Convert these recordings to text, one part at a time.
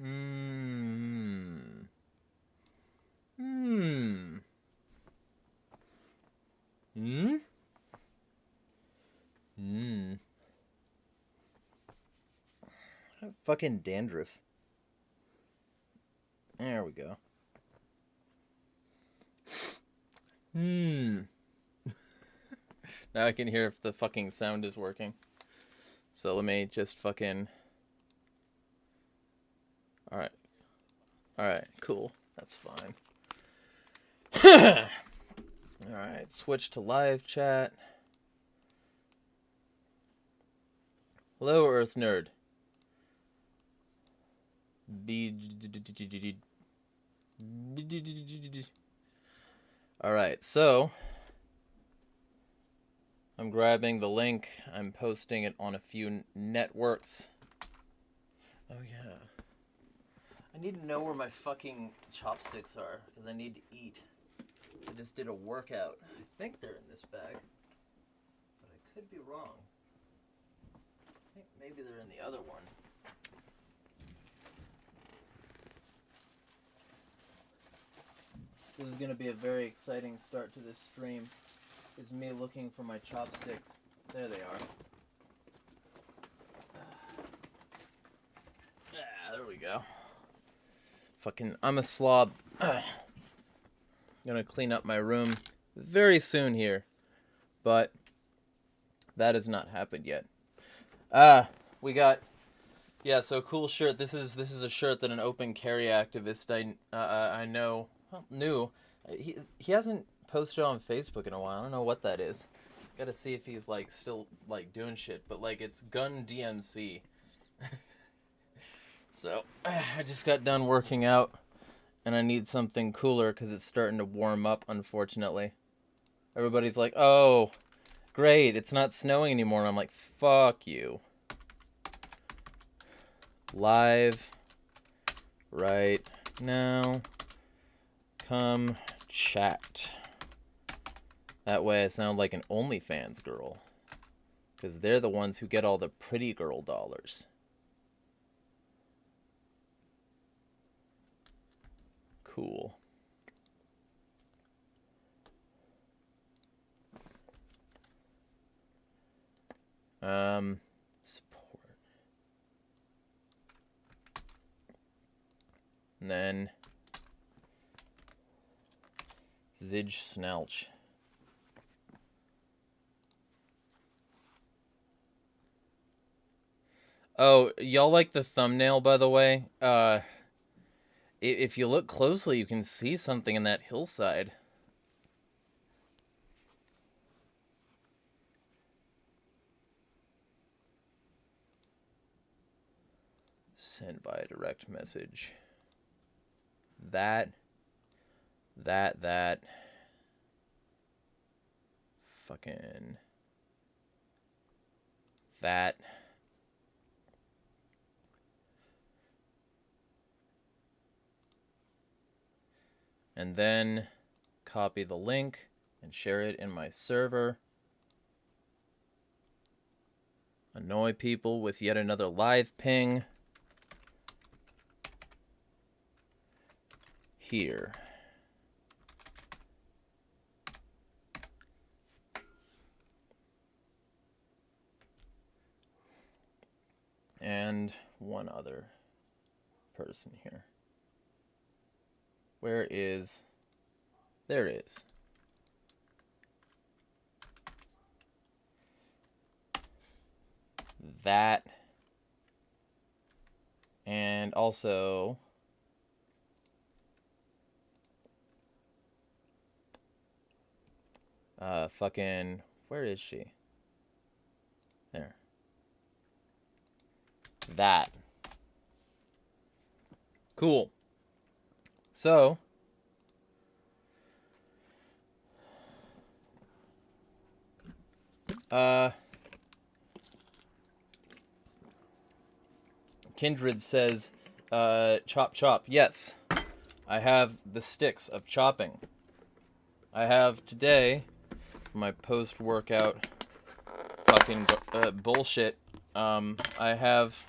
Hmm. Hmm. Hmm? Hmm. Fucking dandruff. There we go. Hmm. Now I can hear if the fucking sound is working. So let me just fucking... Alright. Alright, cool. That's fine. Alright, switch to live chat. Hello, Earth Nerd. Alright, so... I'm grabbing the link. I'm posting it on a few networks. Oh, yeah. I need to know where my fucking chopsticks are, because I need to eat. I just did a workout. I think they're in this bag, but I could be wrong. I think maybe they're in the other one. This is going to be a very exciting start to this stream. Is me looking for my chopsticks. There they are. There we go. Fucking, I'm a slob. Gonna clean up my room very soon here, but that has not happened yet. We got, yeah. So cool shirt. This is a shirt that an open carry activist I know knew. He hasn't posted on Facebook in a while. I don't know what that is. Gotta see if he's like still like doing shit. But like it's Gun DMC. So I just got done working out, and I need something cooler because it's starting to warm up. Unfortunately, everybody's like, "Oh, great, it's not snowing anymore." And I'm like, "Fuck you." Live right now. Come chat. That way I sound like an OnlyFans girl. Because they're the ones who get all the pretty girl dollars. Cool. Support. And then Zidge Snelch. Oh, y'all like the thumbnail, by the way? If you look closely, you can see something in that hillside. Send via direct message. That. Fucking. That. And then copy the link and share it in my server. Annoy people with yet another live ping. Here. And one other person here. Where is... There it is. That. And also... fucking... Where is she? There. That. Cool. So... Kindred says, chop chop. Yes, I have the sticks of chopping. I have today, my post-workout fucking bullshit, I have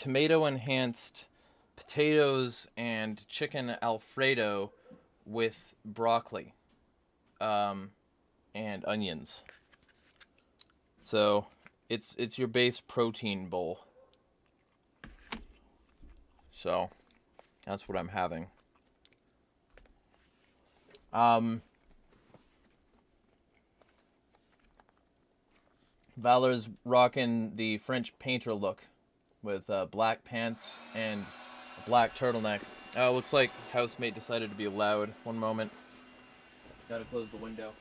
tomato-enhanced potatoes and chicken Alfredo with broccoli and onions. So it's your base protein bowl. So that's what I'm having. Valor's rocking the French painter look with black pants and a black turtleneck. Looks like housemate decided to be loud. One moment. Gotta close the window.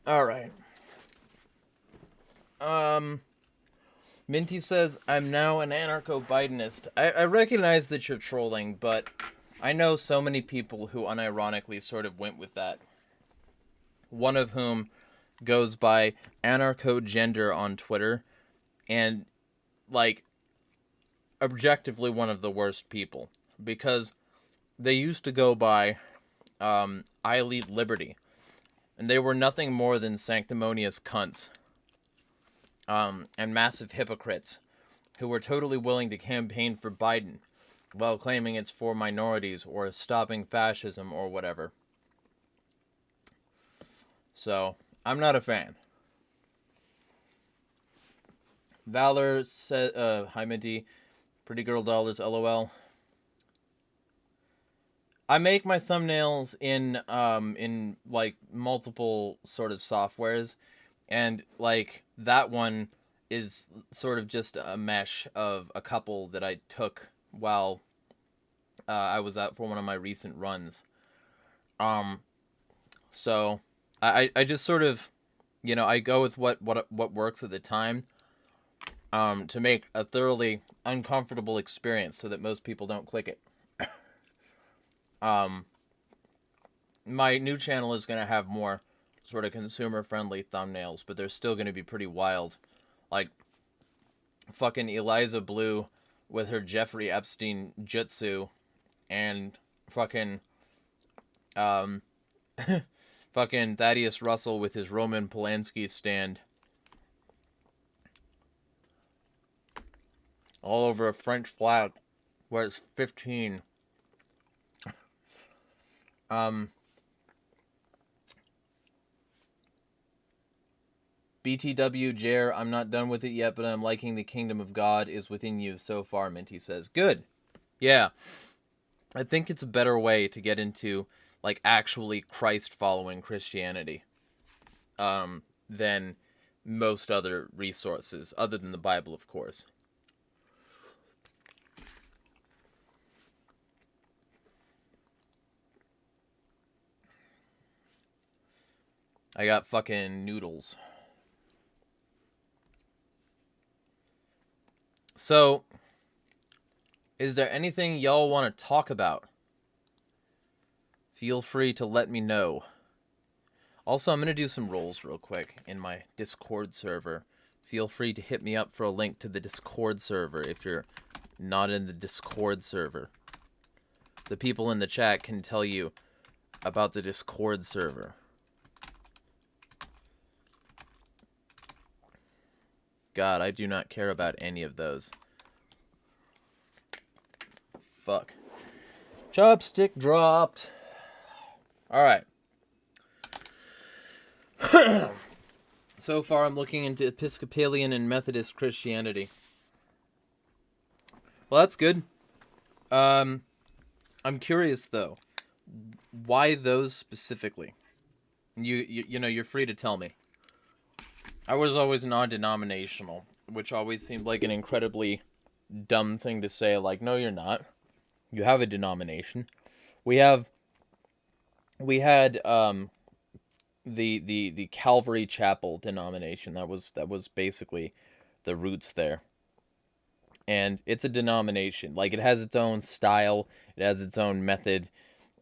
Alright. Minty says, I'm now an anarcho-Bidenist. I recognize that you're trolling, but I know so many people who unironically sort of went with that. One of whom goes by anarcho-gender on Twitter, and, like, objectively one of the worst people. Because they used to go by, I lead liberty. And they were nothing more than sanctimonious cunts. And massive hypocrites who were totally willing to campaign for Biden while claiming it's for minorities or stopping fascism or whatever. So, I'm not a fan. Valor said, hi Minty, pretty girl dollars, lol. I make my thumbnails in like multiple sort of softwares, and like that one is sort of just a mesh of a couple that I took while I was out for one of my recent runs. So I just sort of, you know, I go with what works at the time, to make a thoroughly uncomfortable experience so that most people don't click it. My new channel is going to have more sort of consumer-friendly thumbnails, but they're still going to be pretty wild. Like, fucking Eliza Blue with her Jeffrey Epstein jutsu, and fucking, fucking Thaddeus Russell with his Roman Polanski stand. All over a French flag where it's 15. BTW Jer, I'm not done with it yet, but I'm liking the kingdom of God is within you so far, Minty says. Good. Yeah. I think it's a better way to get into, like, actually Christ-following Christianity, than most other resources, other than the Bible, of course. I got fucking noodles. So, is there anything y'all want to talk about? Feel free to let me know. Also, I'm going to do some rolls real quick in my Discord server. Feel free to hit me up for a link to the Discord server if you're not in the Discord server. The people in the chat can tell you about the Discord server. God, I do not care about any of those. Fuck. Chopstick dropped. Alright. So far, I'm looking into Episcopalian and Methodist Christianity. Well, that's good. I'm curious, though. Why those specifically? You know, you're free to tell me. I was always non-denominational, which always seemed like an incredibly dumb thing to say. Like, no, you're not. You have a denomination. We had the Calvary Chapel denomination. That was basically the roots there. And it's a denomination. Like, it has its own style, it has its own method,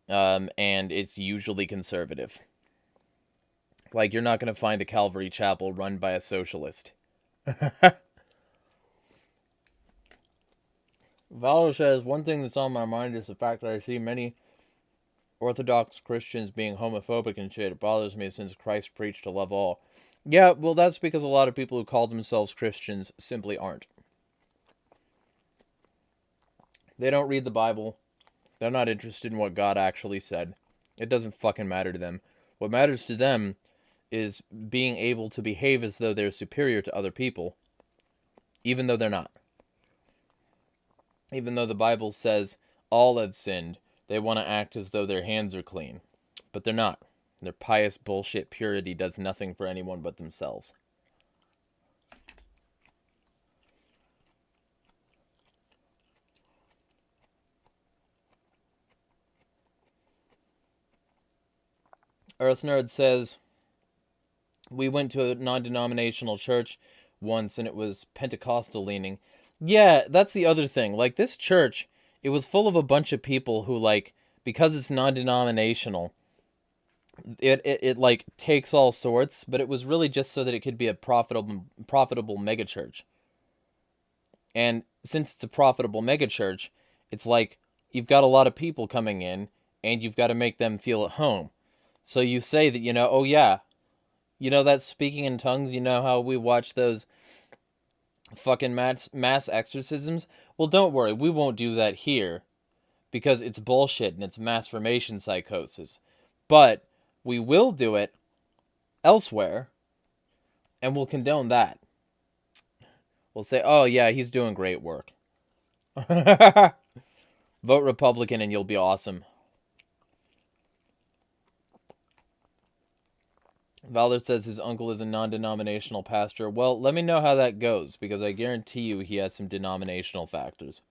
and it's usually conservative. Like, you're not going to find a Calvary Chapel run by a socialist. Valor says, one thing that's on my mind is the fact that I see many Orthodox Christians being homophobic and shit. It bothers me since Christ preached to love all. Yeah, well, that's because a lot of people who call themselves Christians simply aren't. They don't read the Bible. They're not interested in what God actually said. It doesn't fucking matter to them. What matters to them is being able to behave as though they're superior to other people, even though they're not. Even though the Bible says all have sinned, they want to act as though their hands are clean. But they're not. Their pious bullshit purity does nothing for anyone but themselves. Earth Nerd says, we went to a non-denominational church once and it was Pentecostal leaning. Yeah, that's the other thing. Like, this church, it was full of a bunch of people who, like, because it's non-denominational, it like takes all sorts, but it was really just so that it could be a profitable megachurch. And since it's a profitable megachurch, it's like you've got a lot of people coming in and you've got to make them feel at home. So you say that, oh yeah, that speaking in tongues, how we watch those fucking mass exorcisms? Well, don't worry, we won't do that here because it's bullshit and it's mass formation psychosis. But we will do it elsewhere and we'll condone that. We'll say, oh yeah, he's doing great work. Vote Republican and you'll be awesome. Valor says his uncle is a non-denominational pastor. Well, let me know how that goes, because I guarantee you he has some denominational factors.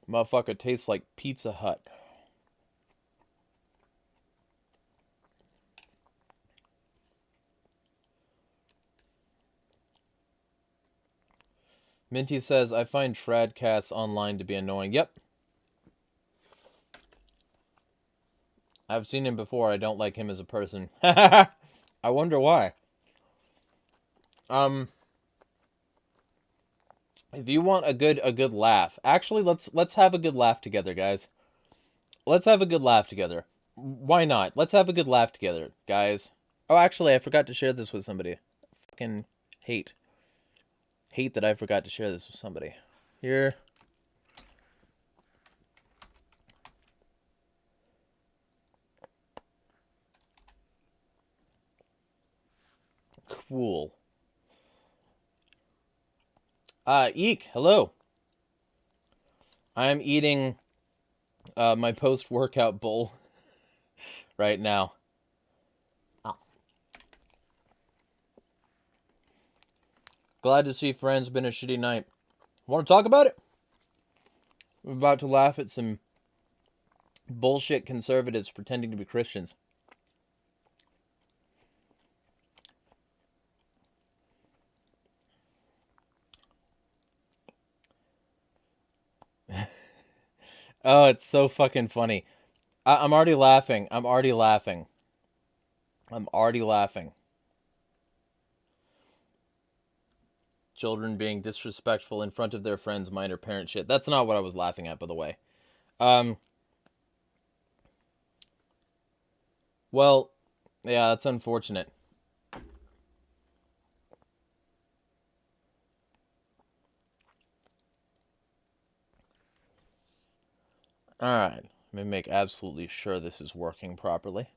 Motherfucker tastes like Pizza Hut. Minty says, I find Tradcasts online to be annoying. Yep. I've seen him before. I don't like him as a person. I wonder why. If you want a good laugh, actually let's have a good laugh together, guys. Let's have a good laugh together. Why not? Let's have a good laugh together, guys. Oh, actually, I forgot to share this with somebody. Fucking hate that I forgot to share this with somebody. Here. Cool. Eek, hello. I'm eating my post-workout bowl right now. Glad to see friends. Been a shitty night. Want to talk about it? We're about to laugh at some bullshit conservatives pretending to be Christians. Oh, it's so fucking funny. I'm already laughing. I'm already laughing. Children being disrespectful in front of their friends, minor parent shit. That's not what I was laughing at, by the way. Well, yeah, that's unfortunate. Alright, let me make absolutely sure this is working properly.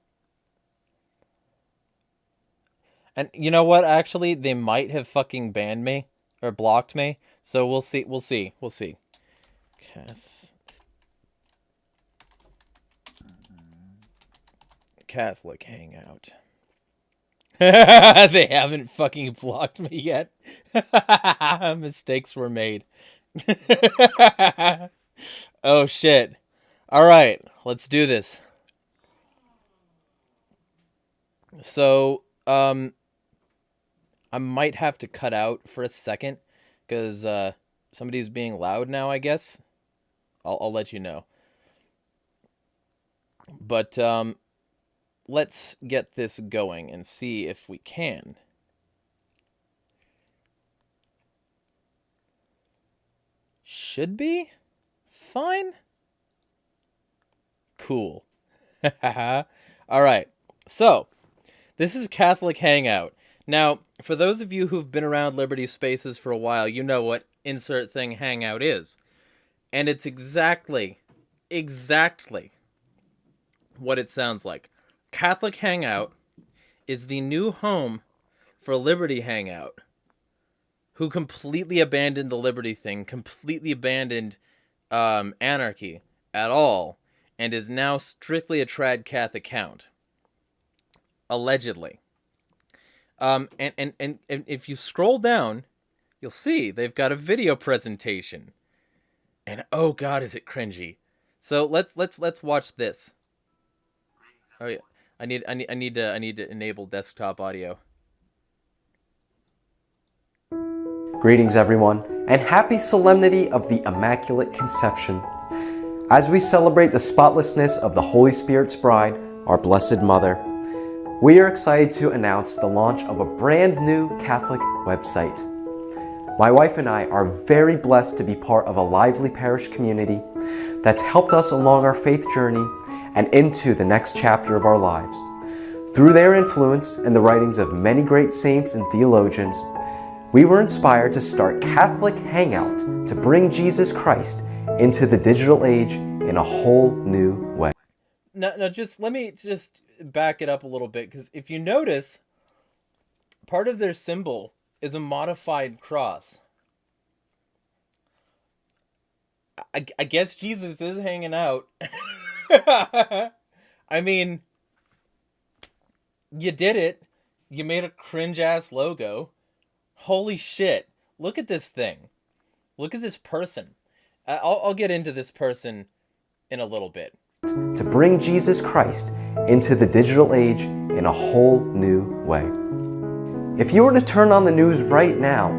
And you know what, actually, they might have fucking banned me, or blocked me, so we'll see. Catholic Hangout. They haven't fucking blocked me yet. Mistakes were made. Oh shit. Alright, let's do this. So, I might have to cut out for a second, because somebody's being loud now, I guess. I'll let you know. But, let's get this going and see if we can. should be fine. Cool. All right. So, this is Catholic Hangout. Now, for those of you who've been around Liberty Spaces for a while, you know what insert thing hangout is. And it's exactly what it sounds like. Catholic Hangout is the new home for Liberty Hangout, who completely abandoned the Liberty thing, completely abandoned anarchy at all, and is now strictly a trad Cath account. Allegedly. And if you scroll down, you'll see they've got a video presentation. And oh god, is it cringy. So let's watch this. Oh yeah. I need to enable desktop audio. Greetings everyone, and happy solemnity of the Immaculate Conception. As we celebrate the spotlessness of the Holy Spirit's bride, our Blessed Mother, we are excited to announce the launch of a brand new Catholic website. My wife and I are very blessed to be part of a lively parish community that's helped us along our faith journey and into the next chapter of our lives. Through their influence and the writings of many great saints and theologians, we were inspired to start Catholic Hangout to bring Jesus Christ into the digital age in a whole new way. Now let me back it up a little bit, because if you notice, part of their symbol is a modified cross. I guess Jesus is hanging out. I mean, you did it. You made a cringe-ass logo. Holy shit. Look at this thing. Look at this person. I'll get into this person in a little bit. To bring Jesus Christ into the digital age in a whole new way. If you were to turn on the news right now,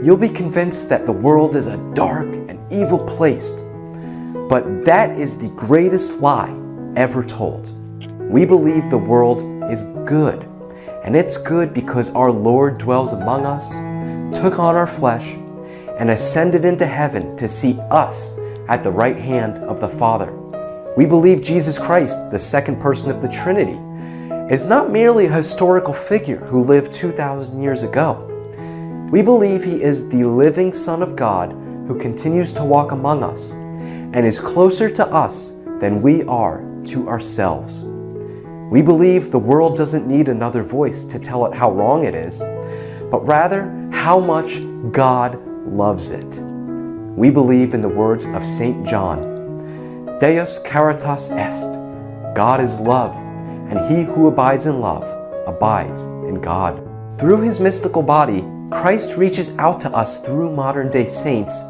you'll be convinced that the world is a dark and evil place. But that is the greatest lie ever told. We believe the world is good. And it's good because our Lord dwells among us, took on our flesh, and ascended into heaven to see us at the right hand of the Father. We believe Jesus Christ, the second person of the Trinity, is not merely a historical figure who lived 2,000 years ago. We believe he is the living Son of God who continues to walk among us and is closer to us than we are to ourselves. We believe the world doesn't need another voice to tell it how wrong it is, but rather how much God loves it. We believe in the words of St. John, Deus caritas est, God is love, and he who abides in love abides in God. Through his mystical body, Christ reaches out to us through modern-day saints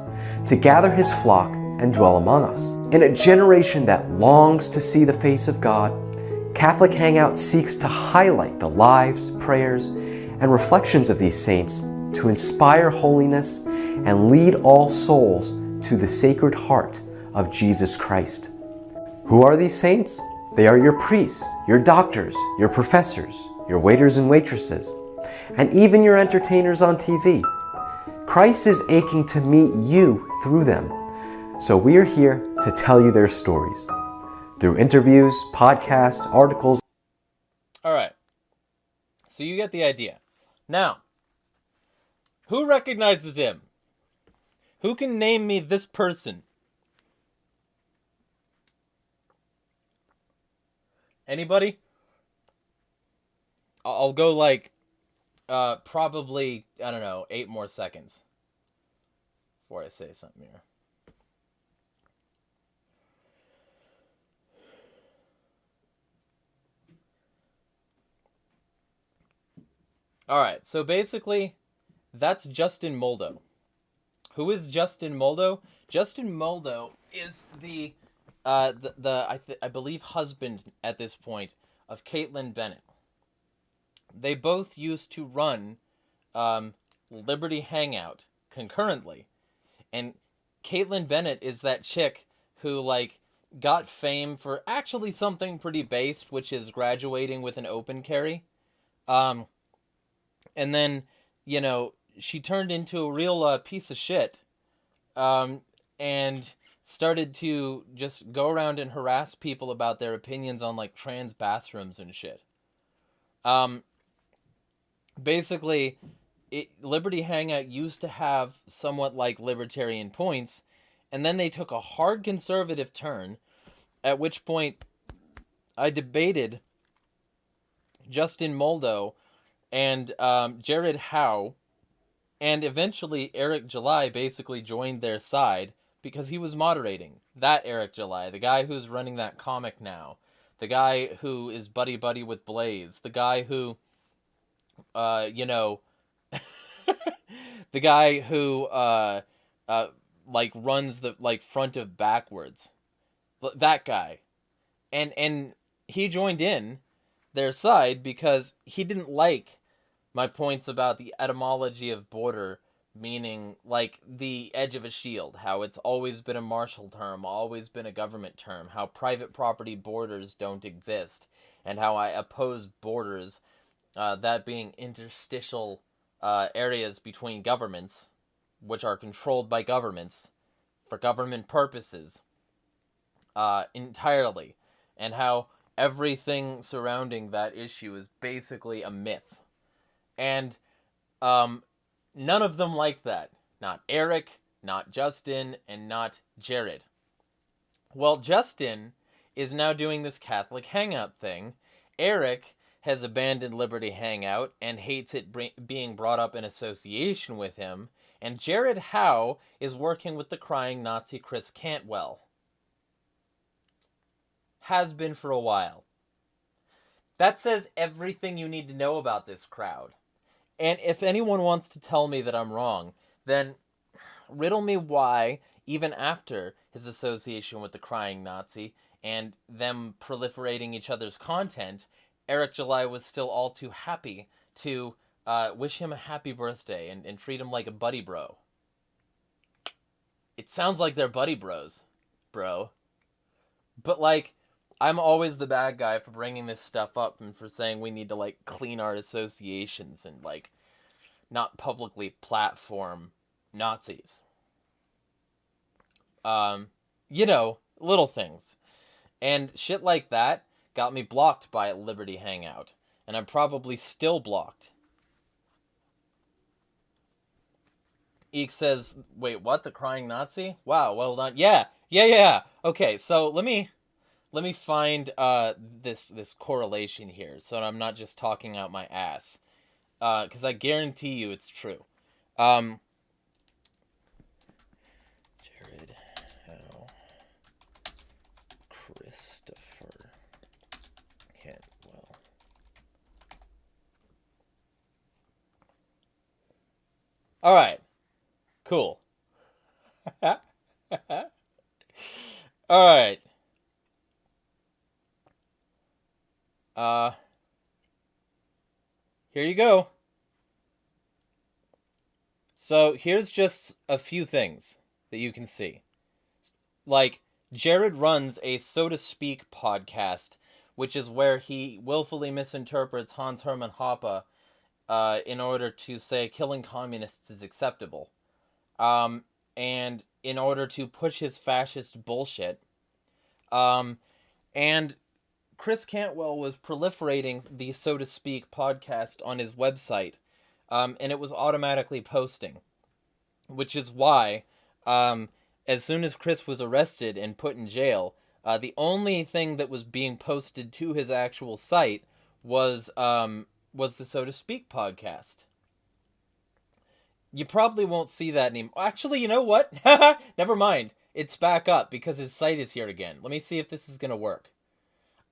to gather his flock and dwell among us. In a generation that longs to see the face of God, Catholic Hangout seeks to highlight the lives, prayers, and reflections of these saints to inspire holiness and lead all souls to the Sacred Heart of Jesus Christ. Who are these saints? They are your priests, your doctors, your professors, your waiters and waitresses, and even your entertainers on TV. Christ is aching to meet you through them, so we are here to tell you their stories. Through interviews, podcasts, articles. All right. So you get the idea. Now, who recognizes him? Who can name me this person? Anybody? I'll go like probably, I don't know, 8 more seconds before I say something here. Alright, so basically, that's Justin Moldo. Who is Justin Moldo? Justin Moldo is I believe husband at this point of Caitlin Bennett. They both used to run Liberty Hangout concurrently. And Caitlin Bennett is that chick who got fame for actually something pretty based, which is graduating with an open carry. And then, she turned into a real piece of shit. and started to just go around and harass people about their opinions on like trans bathrooms and shit. Basically, Liberty Hangout used to have somewhat like libertarian points, and then they took a hard conservative turn, at which point I debated Justin Moldo and Jared Howe, and eventually Eric July basically joined their side because he was moderating. That Eric July, the guy who's running that comic now, the guy who is buddy-buddy with Blaze, the guy who, you know, the guy who, like, runs the, like, front of backwards. That guy. And he joined in their side because he didn't like my points about the etymology of border, meaning like the edge of a shield, how it's always been a martial term, always been a government term, how private property borders don't exist, and how I oppose borders, that being interstitial areas between governments, which are controlled by governments for government purposes, entirely, and how everything surrounding that issue is basically a myth. And none of them like that. Not Eric, not Justin, and not Jared. Well, Justin is now doing this Catholic Hangout thing. Eric has abandoned Liberty Hangout and hates it being brought up in association with him. And Jared Howe is working with the crying Nazi Chris Cantwell. Has been for a while. That says everything you need to know about this crowd. And if anyone wants to tell me that I'm wrong, then riddle me why, even after his association with the crying Nazi and them proliferating each other's content, Eric July was still all too happy to wish him a happy birthday and treat him like a buddy bro. It sounds like they're buddy bros, bro. But like, I'm always the bad guy for bringing this stuff up and for saying we need to, like, clean our associations and, like, not publicly platform Nazis. You know, little things. And shit like that got me blocked by Liberty Hangout. And I'm probably still blocked. Eek says, wait, what? The crying Nazi? Wow, well done. Yeah. Okay, so let me find this correlation here, so I'm not just talking out my ass, because I guarantee you it's true. Jared Howe, Christopher Cantwell. All right, cool. All right. Here you go. So here's just a few things that you can see. Like, Jared runs a So to Speak podcast, which is where he willfully misinterprets Hans Hermann Hoppe in order to say killing communists is acceptable. And in order to push his fascist bullshit. And Chris Cantwell was proliferating the So to Speak podcast on his website, and it was automatically posting, which is why, as soon as Chris was arrested and put in jail, the only thing that was being posted to his actual site was the So to Speak podcast. You probably won't see that anymore. Actually, you know what? Never mind. It's back up because his site is here again. Let me see if this is gonna work.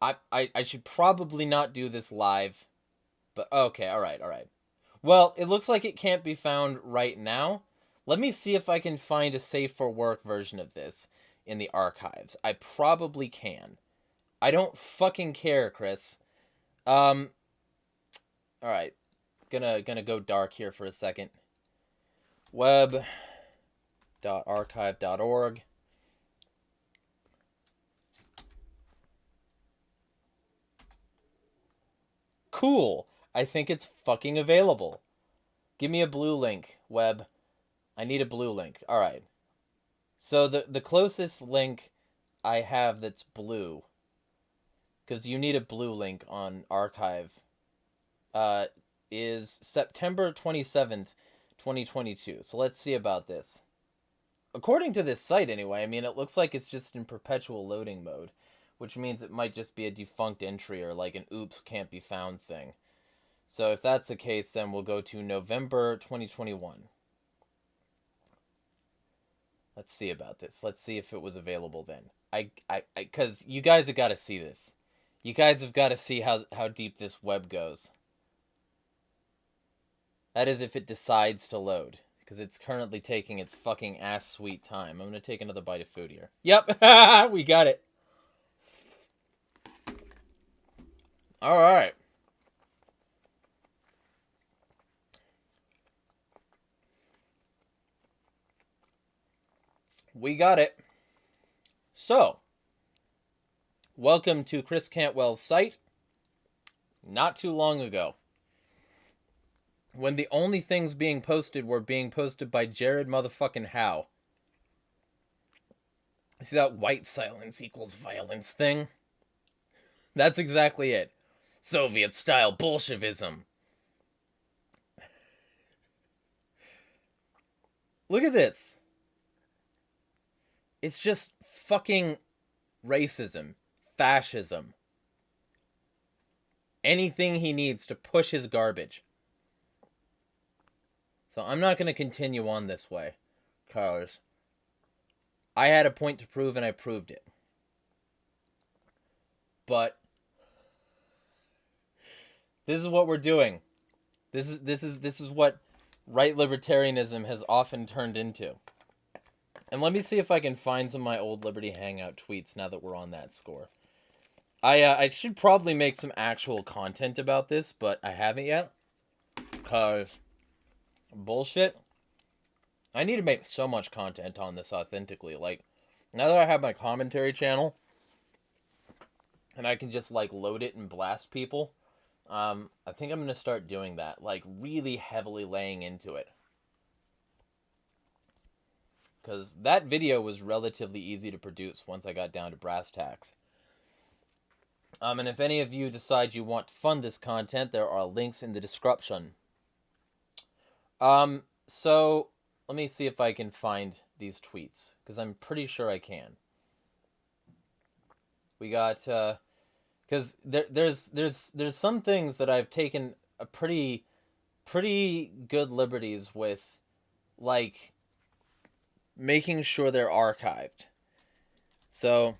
I should probably not do this live, but okay, alright. Well, it looks like it can't be found right now. Let me see if I can find a safe for work version of this in the archives. I probably can. I don't fucking care, Chris. Alright. Gonna go dark here for a second. web.archive.org. Cool. I think it's fucking available. Give me a blue link, web. I need a blue link. Alright. So the closest link I have that's blue, because you need a blue link on archive, is September 27th, 2022. So let's see about this. According to this site, anyway, I mean, it looks like it's just in perpetual loading mode, which means it might just be a defunct entry or like an oops, can't be found thing. So if that's the case, then we'll go to November 2021. Let's see about this. Let's see if it was available then. Because you guys have got to see this. You guys have got to see how deep this web goes. That is if it decides to load. Because it's currently taking its fucking ass sweet time. I'm going to take another bite of food here. Yep, we got it. Alright. We got it. So, welcome to Chris Cantwell's site. Not too long ago, when the only things being posted were being posted by Jared motherfucking Howe. See that white silence equals violence thing? That's exactly it. Soviet-style Bolshevism. Look at this. It's just fucking racism, fascism. Anything he needs to push his garbage. So I'm not going to continue on this way, because I had a point to prove and I proved it. But this is what we're doing. This is what right libertarianism has often turned into. And let me see if I can find some of my old Liberty Hangout tweets now that we're on that score. I should probably make some actual content about this, but I haven't yet. Because bullshit. I need to make so much content on this authentically. Like, now that I have my commentary channel, and I can just, like, load it and blast people, I think I'm going to start doing that. Like, really heavily laying into it. Because that video was relatively easy to produce once I got down to brass tacks. And if any of you decide you want to fund this content, there are links in the description. So let me see if I can find these tweets, because I'm pretty sure I can. We got, because there's some things that I've taken a pretty good liberties with, like making sure they're archived. So,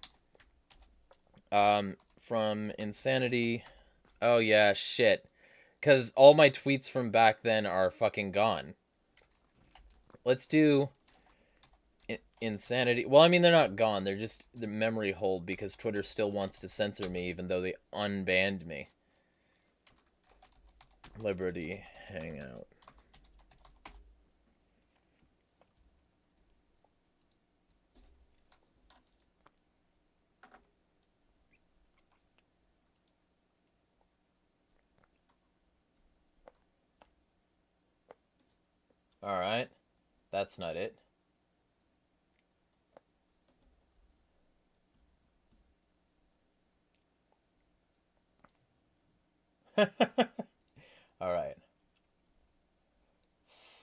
from Insanity, oh yeah, shit. Because all my tweets from back then are fucking gone. Let's do Insanity. Well, I mean, they're not gone. They're just the memory hold because Twitter still wants to censor me even though they unbanned me. Liberty Hangout. Alright. That's not it. Alright.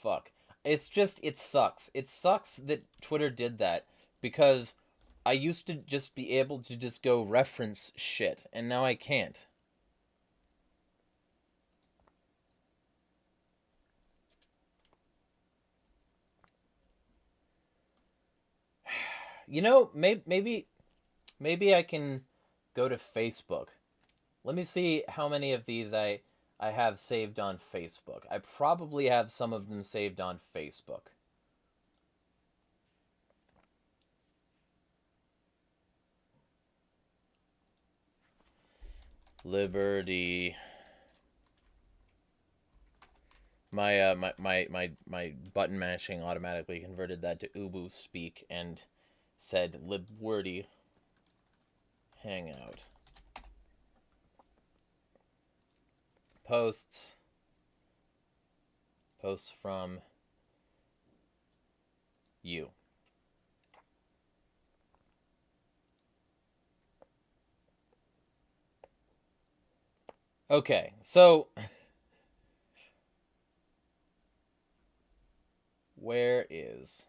Fuck. It's just, it sucks. It sucks that Twitter did that, because I used to just be able to just go reference shit, and now I can't. You know, maybe I can go to Facebook. Let me see how many of these I have saved on Facebook. I probably have some of them saved on Facebook. Liberty. My button mashing automatically converted that to Ubu speak and said Libwordy Hangout. Posts from you. Okay, so where is...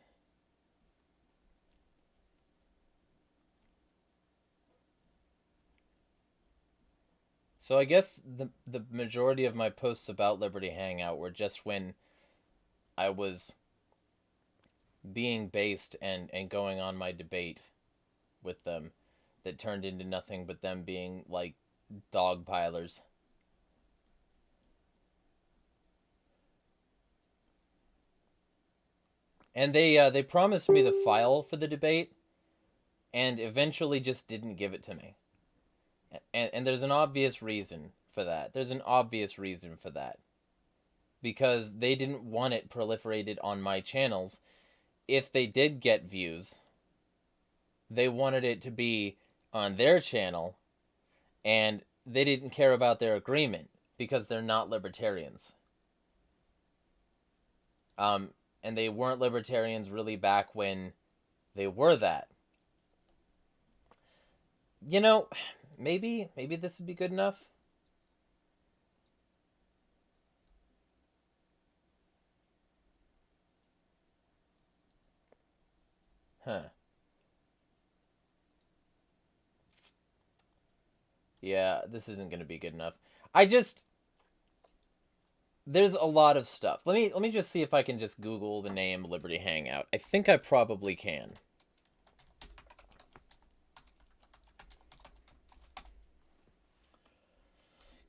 So I guess the majority of my posts about Liberty Hangout were just when I was being based and going on my debate with them that turned into nothing but them being like dog pilers. And they promised me the file for the debate and eventually just didn't give it to me. And there's an obvious reason for that. There's an obvious reason for that. Because they didn't want it proliferated on my channels. If they did get views, they wanted it to be on their channel, and they didn't care about their agreement because they're not libertarians. And they weren't libertarians really back when they were that. You know, maybe this would be good enough. Huh. Yeah, this isn't going to be good enough. There's a lot of stuff. Let me just see if I can just Google the name Liberty Hangout. I think I probably can.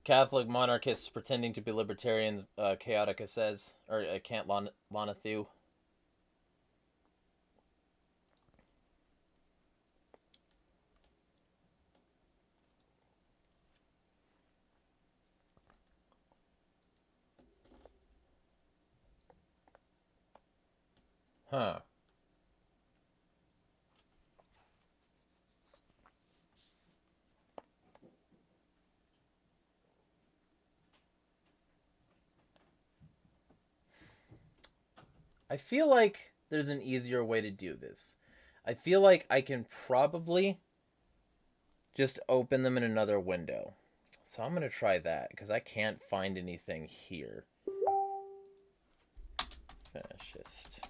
Catholic monarchists pretending to be libertarians, Chaotica says, or Can't Lana Thew. Huh. I feel like there's an easier way to do this. I feel like I can probably just open them in another window. So I'm going to try that because I can't find anything here. Fascist.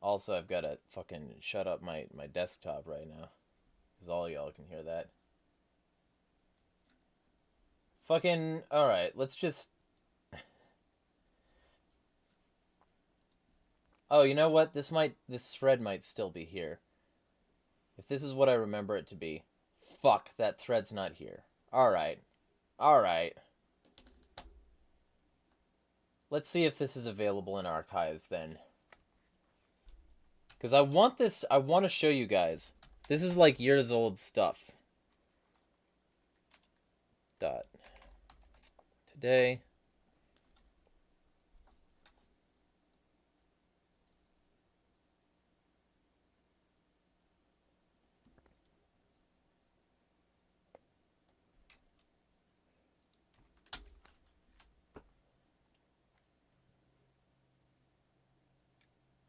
Also, I've got to fucking shut up my desktop right now. Because all y'all can hear that. Fucking... Alright, let's just... Oh, you know what? This thread might still be here. If this is what I remember it to be. Fuck, that thread's not here. Alright. Alright. Let's see if this is available in archives then. Because I want to show you guys. This is like years old stuff. Today.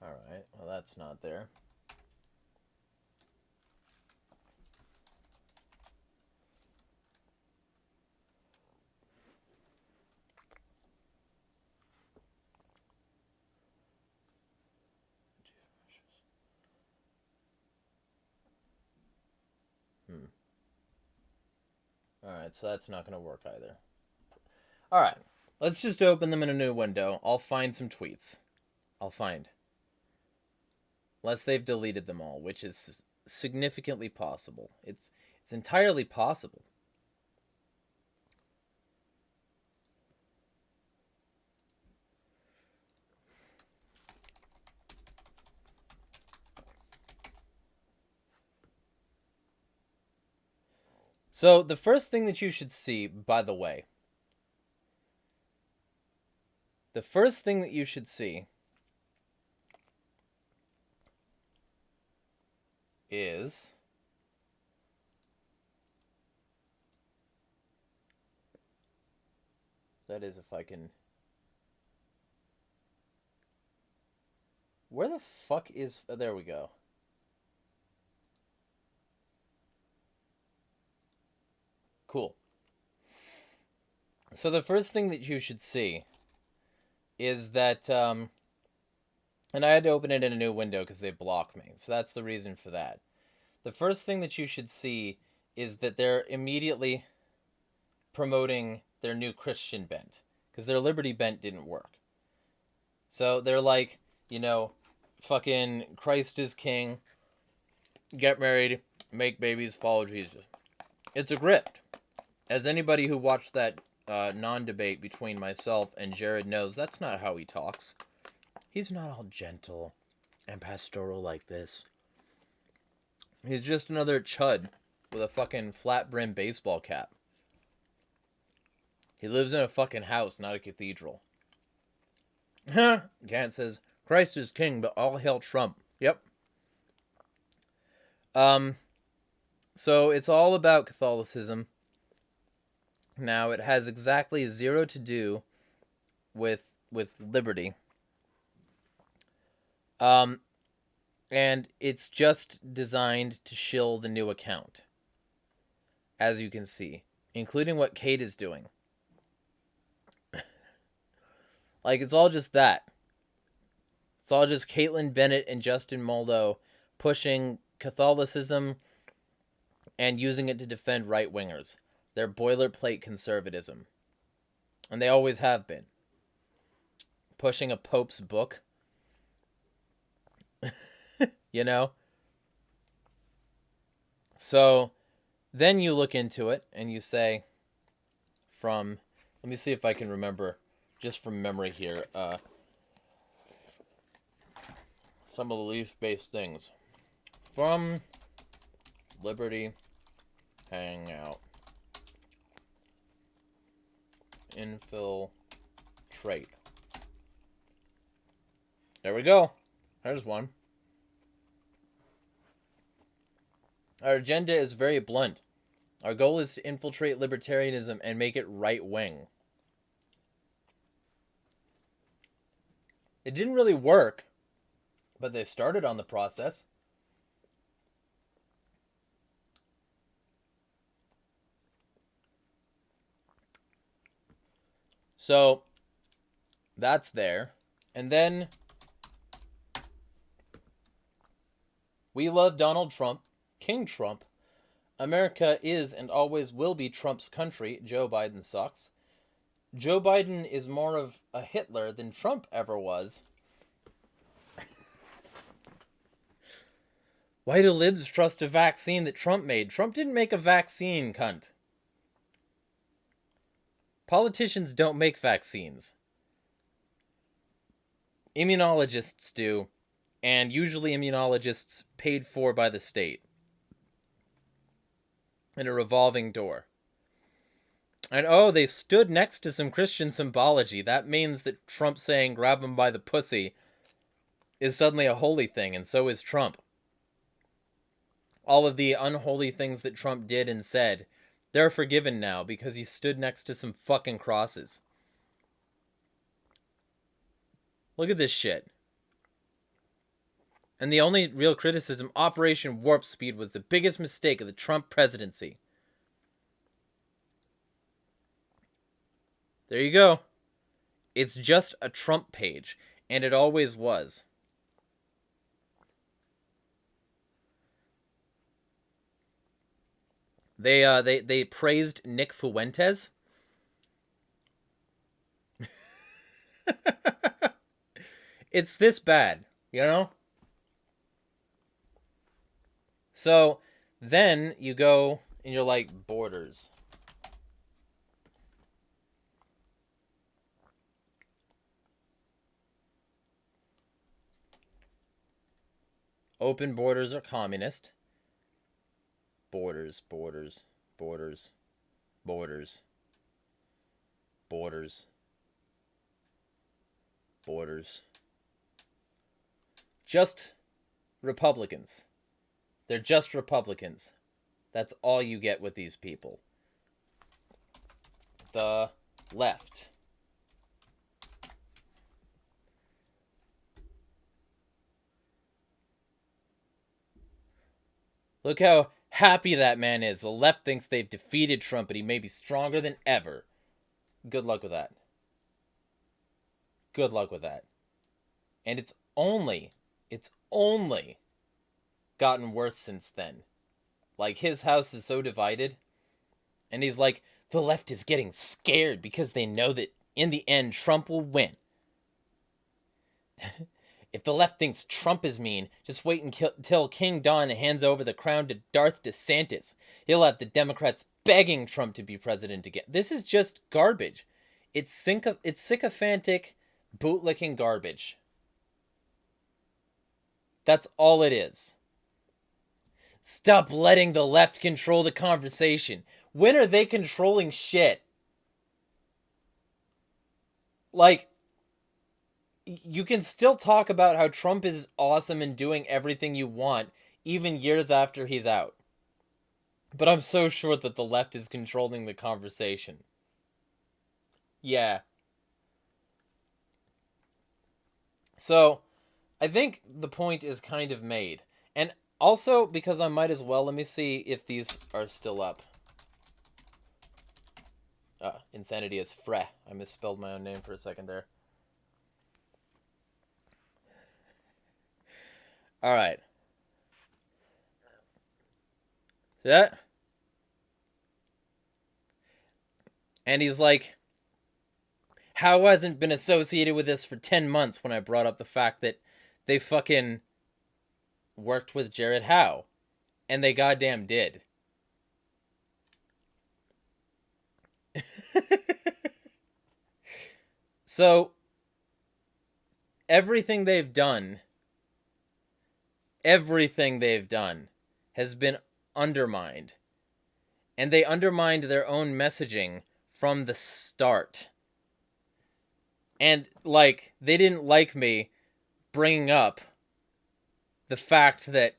Alright, well that's not there. Alright, so that's not going to work either. Alright, let's just open them in a new window. I'll find some tweets. I'll find. Unless they've deleted them all, which is significantly possible. It's entirely possible. So, the first thing that you should see, by the way, the first thing that you should see is that is if I can Where the fuck is... Oh, there we go. Cool. So the first thing that you should see is that... and I had to open it in a new window because they blocked me. So that's the reason for that. The first thing that you should see is that they're immediately promoting their new Christian bent. Because their liberty bent didn't work. So they're like, you know, fucking Christ is king, get married, make babies, follow Jesus. It's a grift. As anybody who watched that non-debate between myself and Jared knows, that's not how he talks. He's not all gentle and pastoral like this. He's just another chud with a fucking flat-brim baseball cap. He lives in a fucking house, not a cathedral. Gant says, Christ is king, but all hail Trump. Yep. So it's all about Catholicism. Now, it has exactly zero to do with liberty. And it's just designed to shill the new account. As you can see. Including what Kate is doing. Like, it's all just that. It's all just Caitlyn Bennett and Justin Moldo pushing Catholicism and using it to defend right-wingers. Their boilerplate conservatism. And they always have been. Pushing a Pope's book. You know? So, then you look into it and you say, let me see if I can remember, just from memory here, some of the least-based things. From Liberty Hangout. Infiltrate. There we go. There's one. Our agenda is very blunt. Our goal is to infiltrate libertarianism and make it right-wing. It didn't really work, but they started on the process. So, that's there. And then, we love Donald Trump, King Trump. America is and always will be Trump's country. Joe Biden sucks. Joe Biden is more of a Hitler than Trump ever was. Why do libs trust a vaccine that Trump made? Trump didn't make a vaccine, cunt. Politicians don't make vaccines. Immunologists do, and usually immunologists paid for by the state. In a revolving door. And oh, they stood next to some Christian symbology. That means that Trump saying grab him by the pussy is suddenly a holy thing, and so is Trump. All of the unholy things that Trump did and said, they're forgiven now because he stood next to some fucking crosses. Look at this shit. And the only real criticism, Operation Warp Speed, was the biggest mistake of the Trump presidency. There you go. It's just a Trump page, and it always was. They praised Nick Fuentes. It's this bad, you know? So, then you go and you're like, borders. Open borders are communist. Borders, borders, borders, borders, borders, borders. Just Republicans. They're just Republicans. That's all you get with these people. The left. Look how happy that man is. The left thinks they've defeated Trump, but he may be stronger than ever. Good luck with that. Good luck with that. And it's only gotten worse since then. Like, his house is so divided, and he's like, the left is getting scared because they know that in the end Trump will win. If the left thinks Trump is mean, just wait until King Don hands over the crown to Darth DeSantis. He'll have the Democrats begging Trump to be president again. This is just garbage. It's sycophantic, bootlicking garbage. That's all it is. Stop letting the left control the conversation. When are they controlling shit? Like, you can still talk about how Trump is awesome and doing everything you want, even years after he's out. But I'm so sure that the left is controlling the conversation. Yeah. So, I think the point is kind of made. And also, because I might as well, let me see if these are still up. Insanity is Fre. I misspelled my own name for a second there. Alright. See that? And he's like, how hasn't been associated with this for 10 months when I brought up the fact that they fucking worked with Jared Howe. And they goddamn did. So, everything they've done has been undermined. And they undermined their own messaging from the start. And, like, they didn't like me bringing up the fact that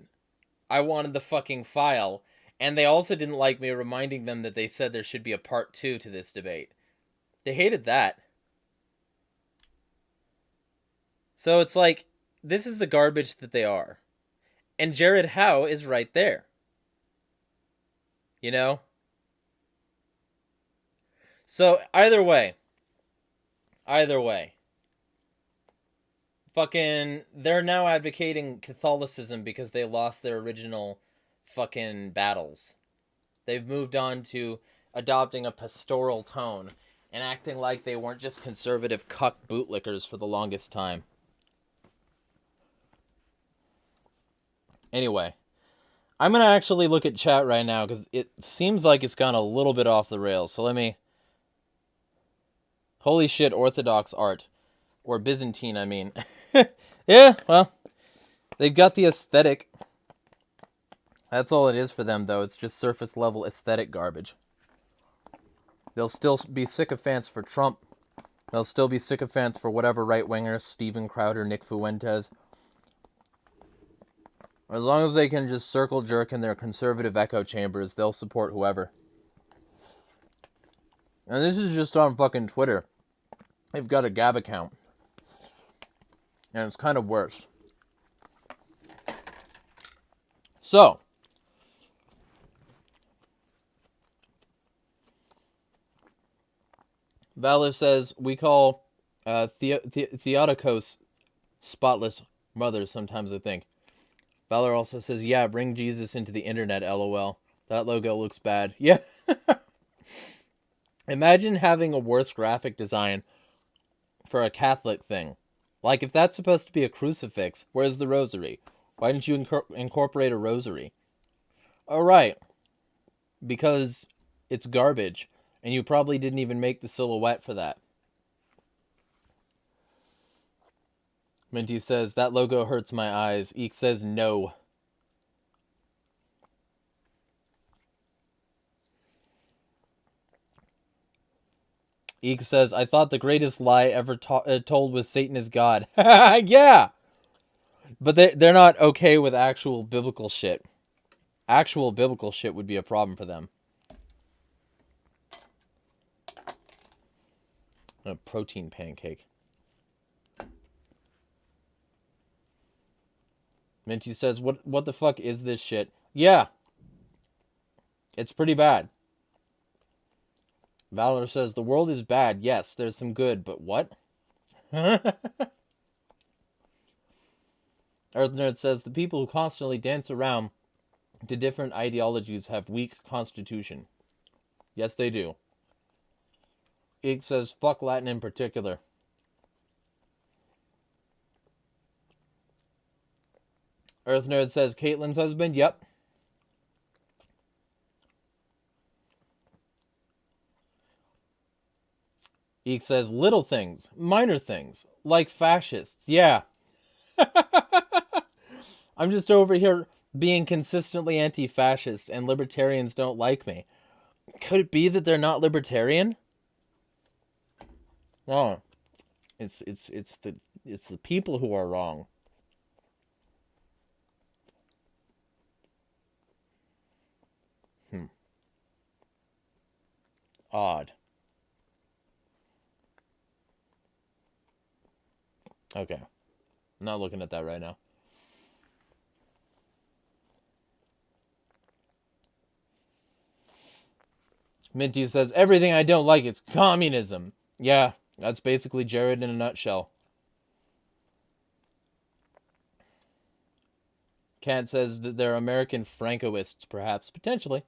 I wanted the fucking file. And they also didn't like me reminding them that they said there should be a part 2 to this debate. They hated that. So it's like, this is the garbage that they are. And Jared Howe is right there. You know? So, either way. Fucking, they're now advocating Catholicism because they lost their original fucking battles. They've moved on to adopting a pastoral tone and acting like they weren't just conservative cuck bootlickers for the longest time. Anyway, I'm going to actually look at chat right now because it seems like it's gone a little bit off the rails. So let me... Holy shit, Orthodox art. Or Byzantine, I mean. Yeah, well, they've got the aesthetic. That's all it is for them, though. It's just surface level aesthetic garbage. They'll still be sycophants for Trump. They'll still be sycophants for whatever right-wingers, Steven Crowder, Nick Fuentes. As long as they can just circle jerk in their conservative echo chambers, they'll support whoever. And this is just on fucking Twitter. They've got a Gab account. And it's kind of worse. So. Valor says, we call Theotokos spotless mothers sometimes, I think. Valor also says, yeah, bring Jesus into the internet, lol. That logo looks bad. Yeah. Imagine having a worse graphic design for a Catholic thing. Like, if that's supposed to be a crucifix, where's the rosary? Why didn't you incorporate a rosary? Oh, right. Because it's garbage, and you probably didn't even make the silhouette for that. Minty says, that logo hurts my eyes. Eek says, no. Eek says, I thought the greatest lie ever told was Satan is God. Yeah! But they're not okay with actual biblical shit. Actual biblical shit would be a problem for them. A protein pancake. Minty says, what the fuck is this shit? Yeah, It's pretty bad. Valor says, the world is bad. Yes, there's some good, but what? Earth Nerd says, the people who constantly dance around to different ideologies have weak constitution. Yes, they do. Eek says, fuck Latin in particular. Earth Nerd says, Caitlyn's husband? Yep. Eek says, little things, minor things, like fascists. Yeah. I'm just over here being consistently anti-fascist and libertarians don't like me. Could it be that they're not libertarian? No. It's the people who are wrong. Odd. Okay. I'm not looking at that right now. Minty says, everything I don't like is communism. Yeah, that's basically Jared in a nutshell. Kat says that they're American Francoists, perhaps. Potentially.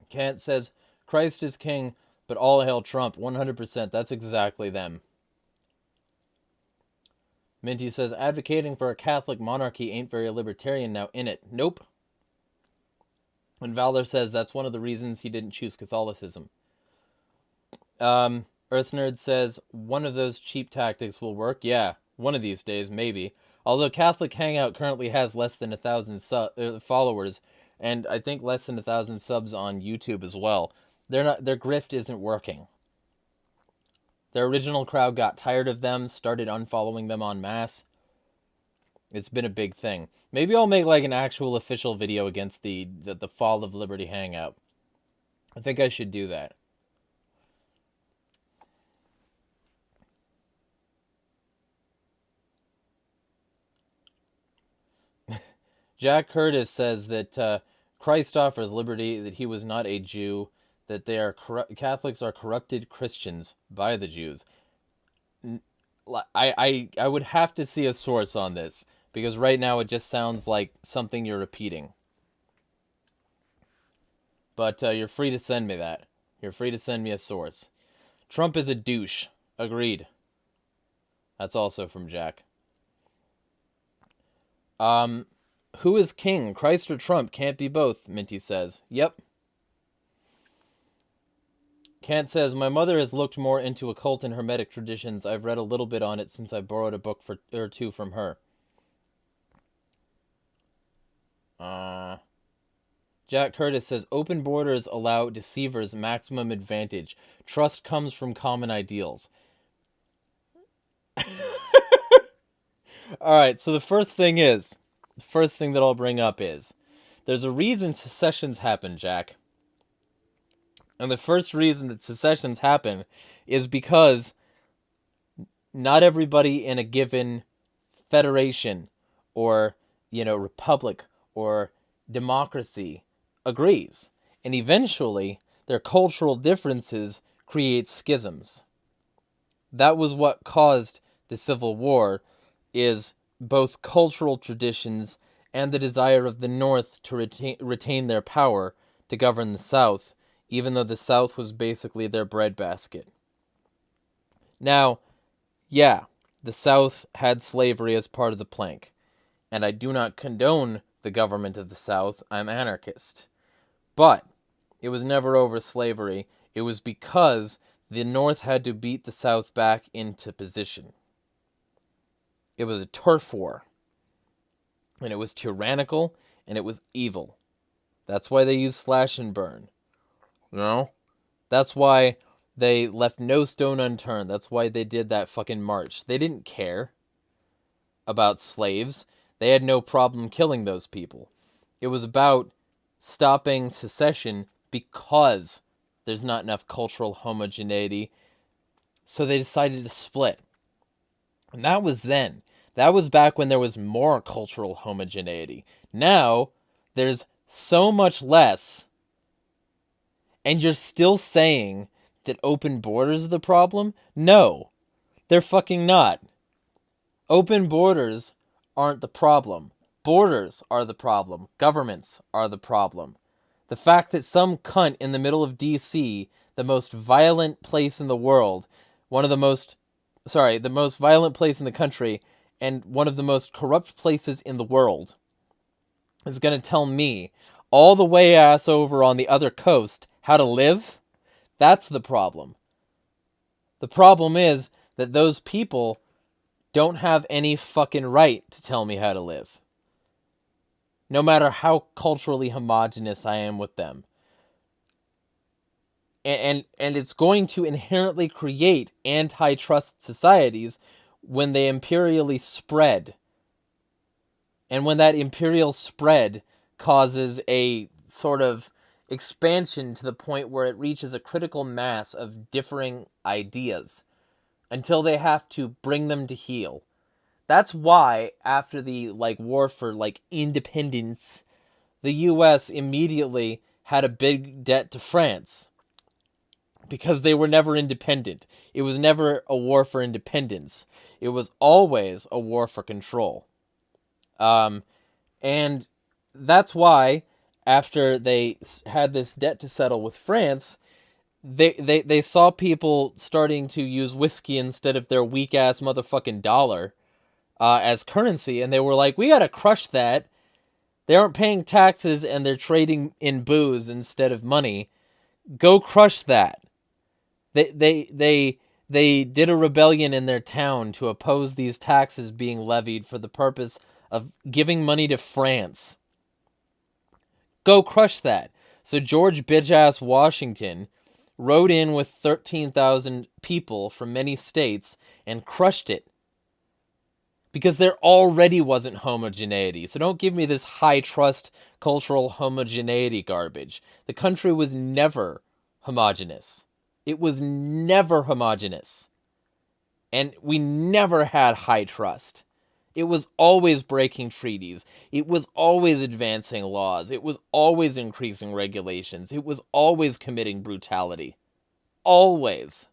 Kant says, Christ is king, but all hail Trump. 100%. That's exactly them. Minty says, advocating for a Catholic monarchy ain't very libertarian now, innit? Nope. And Valor says that's one of the reasons he didn't choose Catholicism. Earth Nerd says, one of those cheap tactics will work. Yeah, one of these days, maybe. Although Catholic Hangout currently has less than 1,000 followers, and I think less than 1,000 subs on YouTube as well. Their grift isn't working. Their original crowd got tired of them, started unfollowing them en masse. It's been a big thing. Maybe I'll make like an actual official video against the Fall of Liberty Hangout. I think I should do that. Jack Curtis says that Christ offers liberty, that he was not a Jew, that they are Catholics are corrupted Christians by the Jews. I would have to see a source on this, because right now it just sounds like something you're repeating. But you're free to send me that. You're free to send me a source. Trump is a douche. Agreed. That's also from Jack. Who is king? Christ or Trump? Can't be both, Minty says. Yep. Kant says, my mother has looked more into occult and hermetic traditions. I've read a little bit on it since I borrowed a book or two from her. Jack Curtis says, open borders allow deceivers maximum advantage. Trust comes from common ideals. Alright, so the first thing that I'll bring up is, there's a reason secessions happen, Jack. And the first reason that secessions happen is because not everybody in a given federation or, republic or democracy agrees. And eventually, their cultural differences create schisms. That was what caused the Civil War, is both cultural traditions and the desire of the North to retain their power to govern the South, even though the South was basically their breadbasket. Now, yeah, the South had slavery as part of the plank, and I do not condone the government of the South. I'm anarchist. But it was never over slavery. It was because the North had to beat the South back into position. It was a turf war, and it was tyrannical, and it was evil. That's why they used slash and burn. That's why they left no stone unturned. That's why they did that fucking march. They didn't care about slaves. They had no problem killing those people. It was about stopping secession because there's not enough cultural homogeneity. So they decided to split. And that was then. That was back when there was more cultural homogeneity. Now, there's so much less, and you're still saying that open borders are the problem? No, they're fucking not. Open borders aren't the problem. Borders are the problem. Governments are the problem. The fact that some cunt in the middle of DC, the most violent place in the world, the most violent place in the country, and one of the most corrupt places in the world, is going to tell me, all the way ass over on the other coast, how to live? That's the problem. The problem is that those people don't have any fucking right to tell me how to live. No matter how culturally homogenous I am with them. And it's going to inherently create antitrust societies when they imperially spread. And when that imperial spread causes a sort of expansion to the point where it reaches a critical mass of differing ideas until they have to bring them to heel. That's why after the war for independence, the US immediately had a big debt to France because they were never independent. It was never a war for independence. It was always a war for control. And that's why after they had this debt to settle with France, they saw people starting to use whiskey instead of their weak ass motherfucking dollar as currency, and they were like, we gotta crush that. They aren't paying taxes and they're trading in booze instead of money. Go crush that. They did a rebellion in their town to oppose these taxes being levied for the purpose of giving money to France. Go crush that. So George bitch-ass Washington rode in with 13,000 people from many states and crushed it. Because there already wasn't homogeneity. So don't give me this high-trust cultural homogeneity garbage. The country was never homogenous. It was never homogenous. And we never had high trust. It was always breaking treaties. It was always advancing laws. It was always increasing regulations. It was always committing brutality. Always.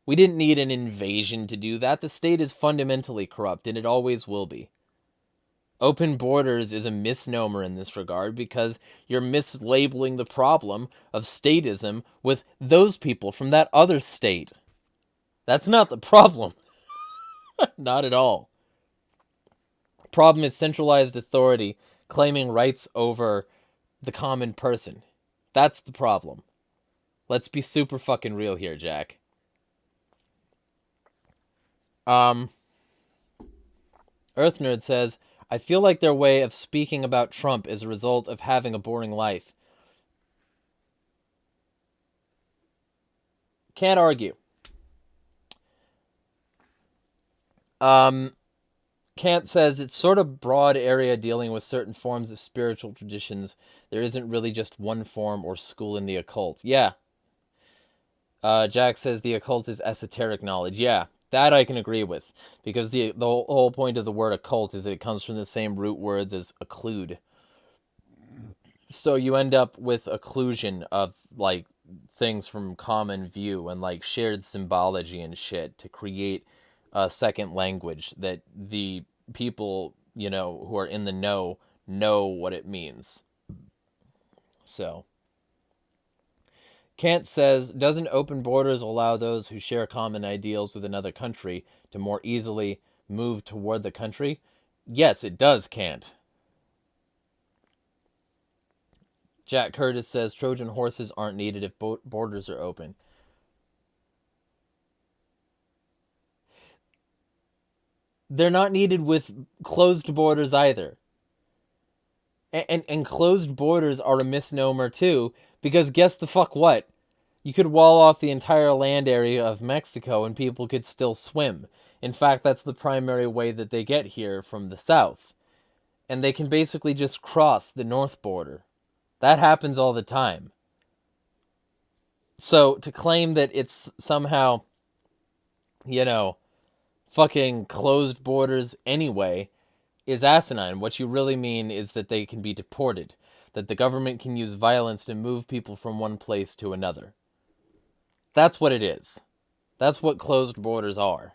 We didn't need an invasion to do that. The state is fundamentally corrupt, and it always will be. Open borders is a misnomer in this regard because you're mislabeling the problem of statism with those people from that other state. That's not the problem. Not at all. The problem is centralized authority claiming rights over the common person. That's the problem. Let's be super fucking real here, Jack. Earth Nerd says, I feel like their way of speaking about Trump is a result of having a boring life. Can't argue. Kant says it's sort of broad area dealing with certain forms of spiritual traditions. There isn't really just one form or school in the occult. Yeah. Jack says the occult is esoteric knowledge. Yeah, that I can agree with. Because the whole point of the word occult is that it comes from the same root words as occlude. So you end up with occlusion of, things from common view and, shared symbology and shit to create a second language that the people, who are in the know what it means. So Kant says, doesn't open borders allow those who share common ideals with another country to more easily move toward the country? Yes, it does, Kant. Jack Curtis says, Trojan horses aren't needed if borders are open. They're not needed with closed borders either. And closed borders are a misnomer too, because guess the fuck what? You could wall off the entire land area of Mexico and people could still swim. In fact, that's the primary way that they get here from the south. And they can basically just cross the north border. That happens all the time. So to claim that it's somehow, fucking closed borders anyway is asinine. What you really mean is that they can be deported, that the government can use violence to move people from one place to another. That's what it is. That's what closed borders are.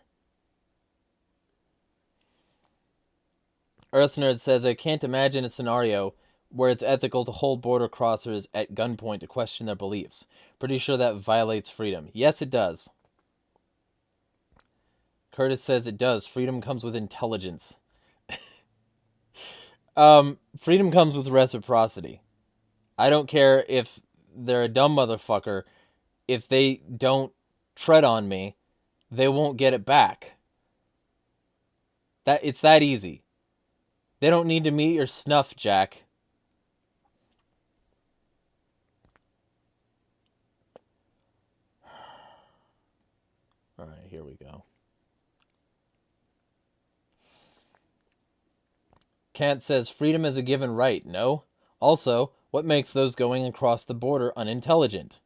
Earth Nerd says, I can't imagine a scenario where it's ethical to hold border crossers at gunpoint to question their beliefs. Pretty sure that violates freedom. Yes, it does. Curtis says it does. Freedom comes with intelligence. Freedom comes with reciprocity. I don't care if they're a dumb motherfucker. If they don't tread on me, they won't get it back. It's that easy. They don't need to meet your snuff, Jack. All right, here we go. Kant says freedom is a given right. No. Also, what makes those going across the border unintelligent?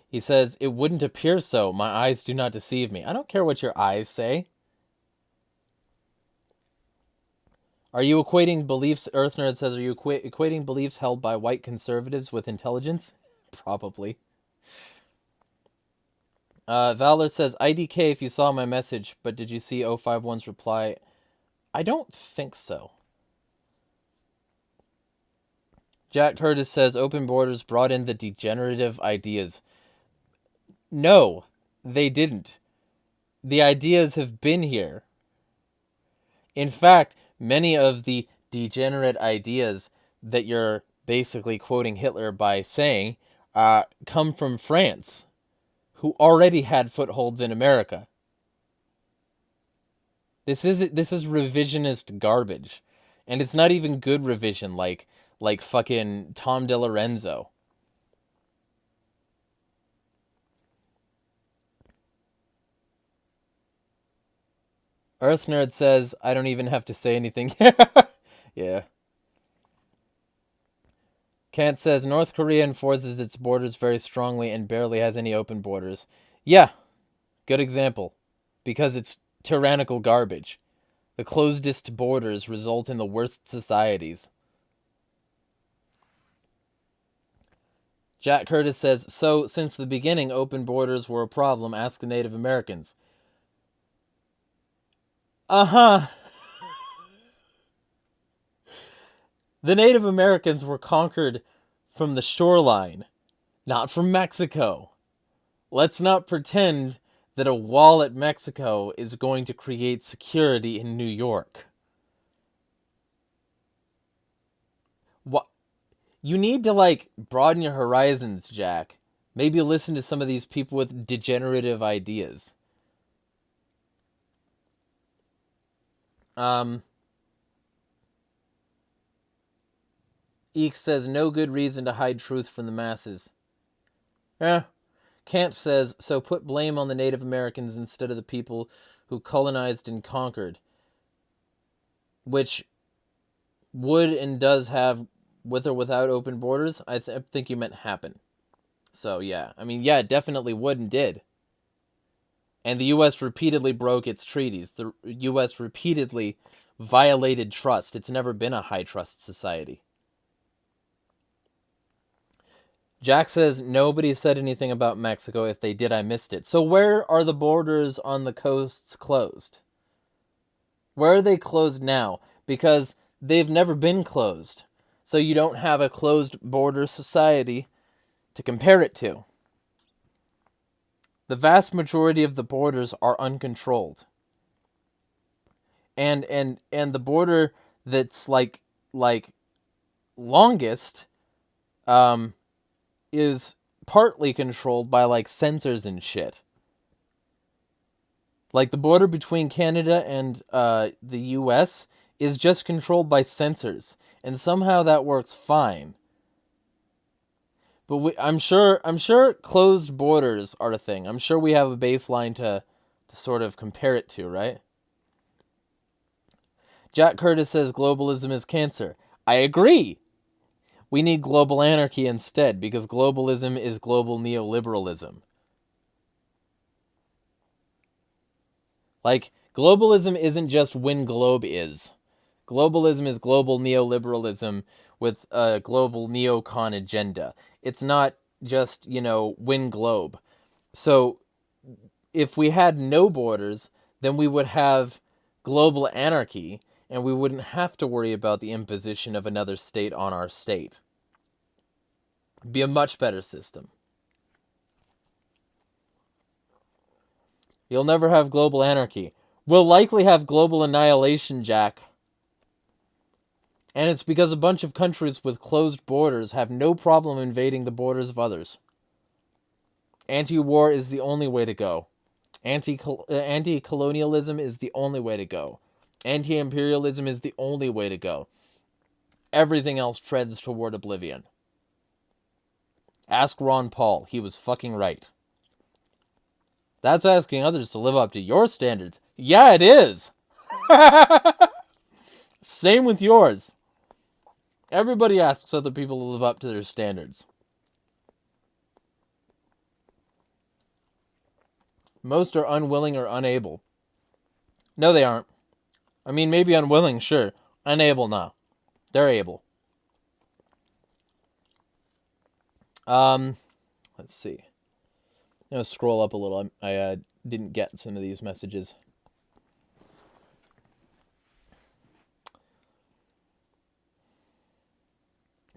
He says, it wouldn't appear so. My eyes do not deceive me. I don't care what your eyes say. Are you equating beliefs, Earth Nerd says, are you equating beliefs held by white conservatives with intelligence? Probably. Valor says, IDK if you saw my message, but did you see 051's reply? I don't think so. Jack Curtis says, open borders brought in the degenerative ideas. No, they didn't. The ideas have been here. In fact, many of the degenerate ideas that you're basically quoting Hitler by saying come from France, who already had footholds in America. This is revisionist garbage, and it's not even good revision like fucking Tom DeLorenzo. Earth Nerd says, I don't even have to say anything. Yeah. Kant says, North Korea enforces its borders very strongly and barely has any open borders. Yeah, good example. Because it's tyrannical garbage. The closedest borders result in the worst societies. Jack Curtis says, so since the beginning open borders were a problem, ask the Native Americans. Uh-huh. The Native Americans were conquered from the shoreline, not from Mexico. Let's not pretend that a wall at Mexico is going to create security in New York. What? You need to, broaden your horizons, Jack. Maybe listen to some of these people with degenerative ideas. Eek says, no good reason to hide truth from the masses. Camp says, so put blame on the Native Americans instead of the people who colonized and conquered. Which would and does have, with or without open borders, I think you meant happen. So, yeah. I mean, yeah, it definitely would and did. And the U.S. repeatedly broke its treaties. The U.S. repeatedly violated trust. It's never been a high-trust society. Jack says, nobody said anything about Mexico. If they did, I missed it. So where are the borders on the coasts closed? Where are they closed now? Because they've never been closed. So you don't have a closed border society to compare it to. The vast majority of the borders are uncontrolled. And the border that's like longest is partly controlled by sensors and shit. Like the border between Canada and the US is just controlled by sensors, and somehow that works fine. But I'm sure closed borders are a thing. I'm sure we have a baseline to sort of compare it to, right? Jack Curtis says globalism is cancer. I agree. We need global anarchy instead, because globalism is global neoliberalism. Like, globalism isn't just when globe is. Globalism is global neoliberalism with a global neocon agenda. It's not just, when globe. So if we had no borders, then we would have global anarchy, and we wouldn't have to worry about the imposition of another state on our state. It'd be a much better system. You'll never have global anarchy. We'll likely have global annihilation, Jack. And it's because a bunch of countries with closed borders have no problem invading the borders of others. Anti-war is the only way to go. Anti-colonialism is the only way to go. Anti-imperialism is the only way to go. Everything else treads toward oblivion. Ask Ron Paul. He was fucking right. That's asking others to live up to your standards. Yeah, it is. Same with yours. Everybody asks other people to live up to their standards. Most are unwilling or unable. No, they aren't. I mean, maybe unwilling, sure. Unable, no. They're able. Let's see. I'm going to scroll up a little. I didn't get some of these messages.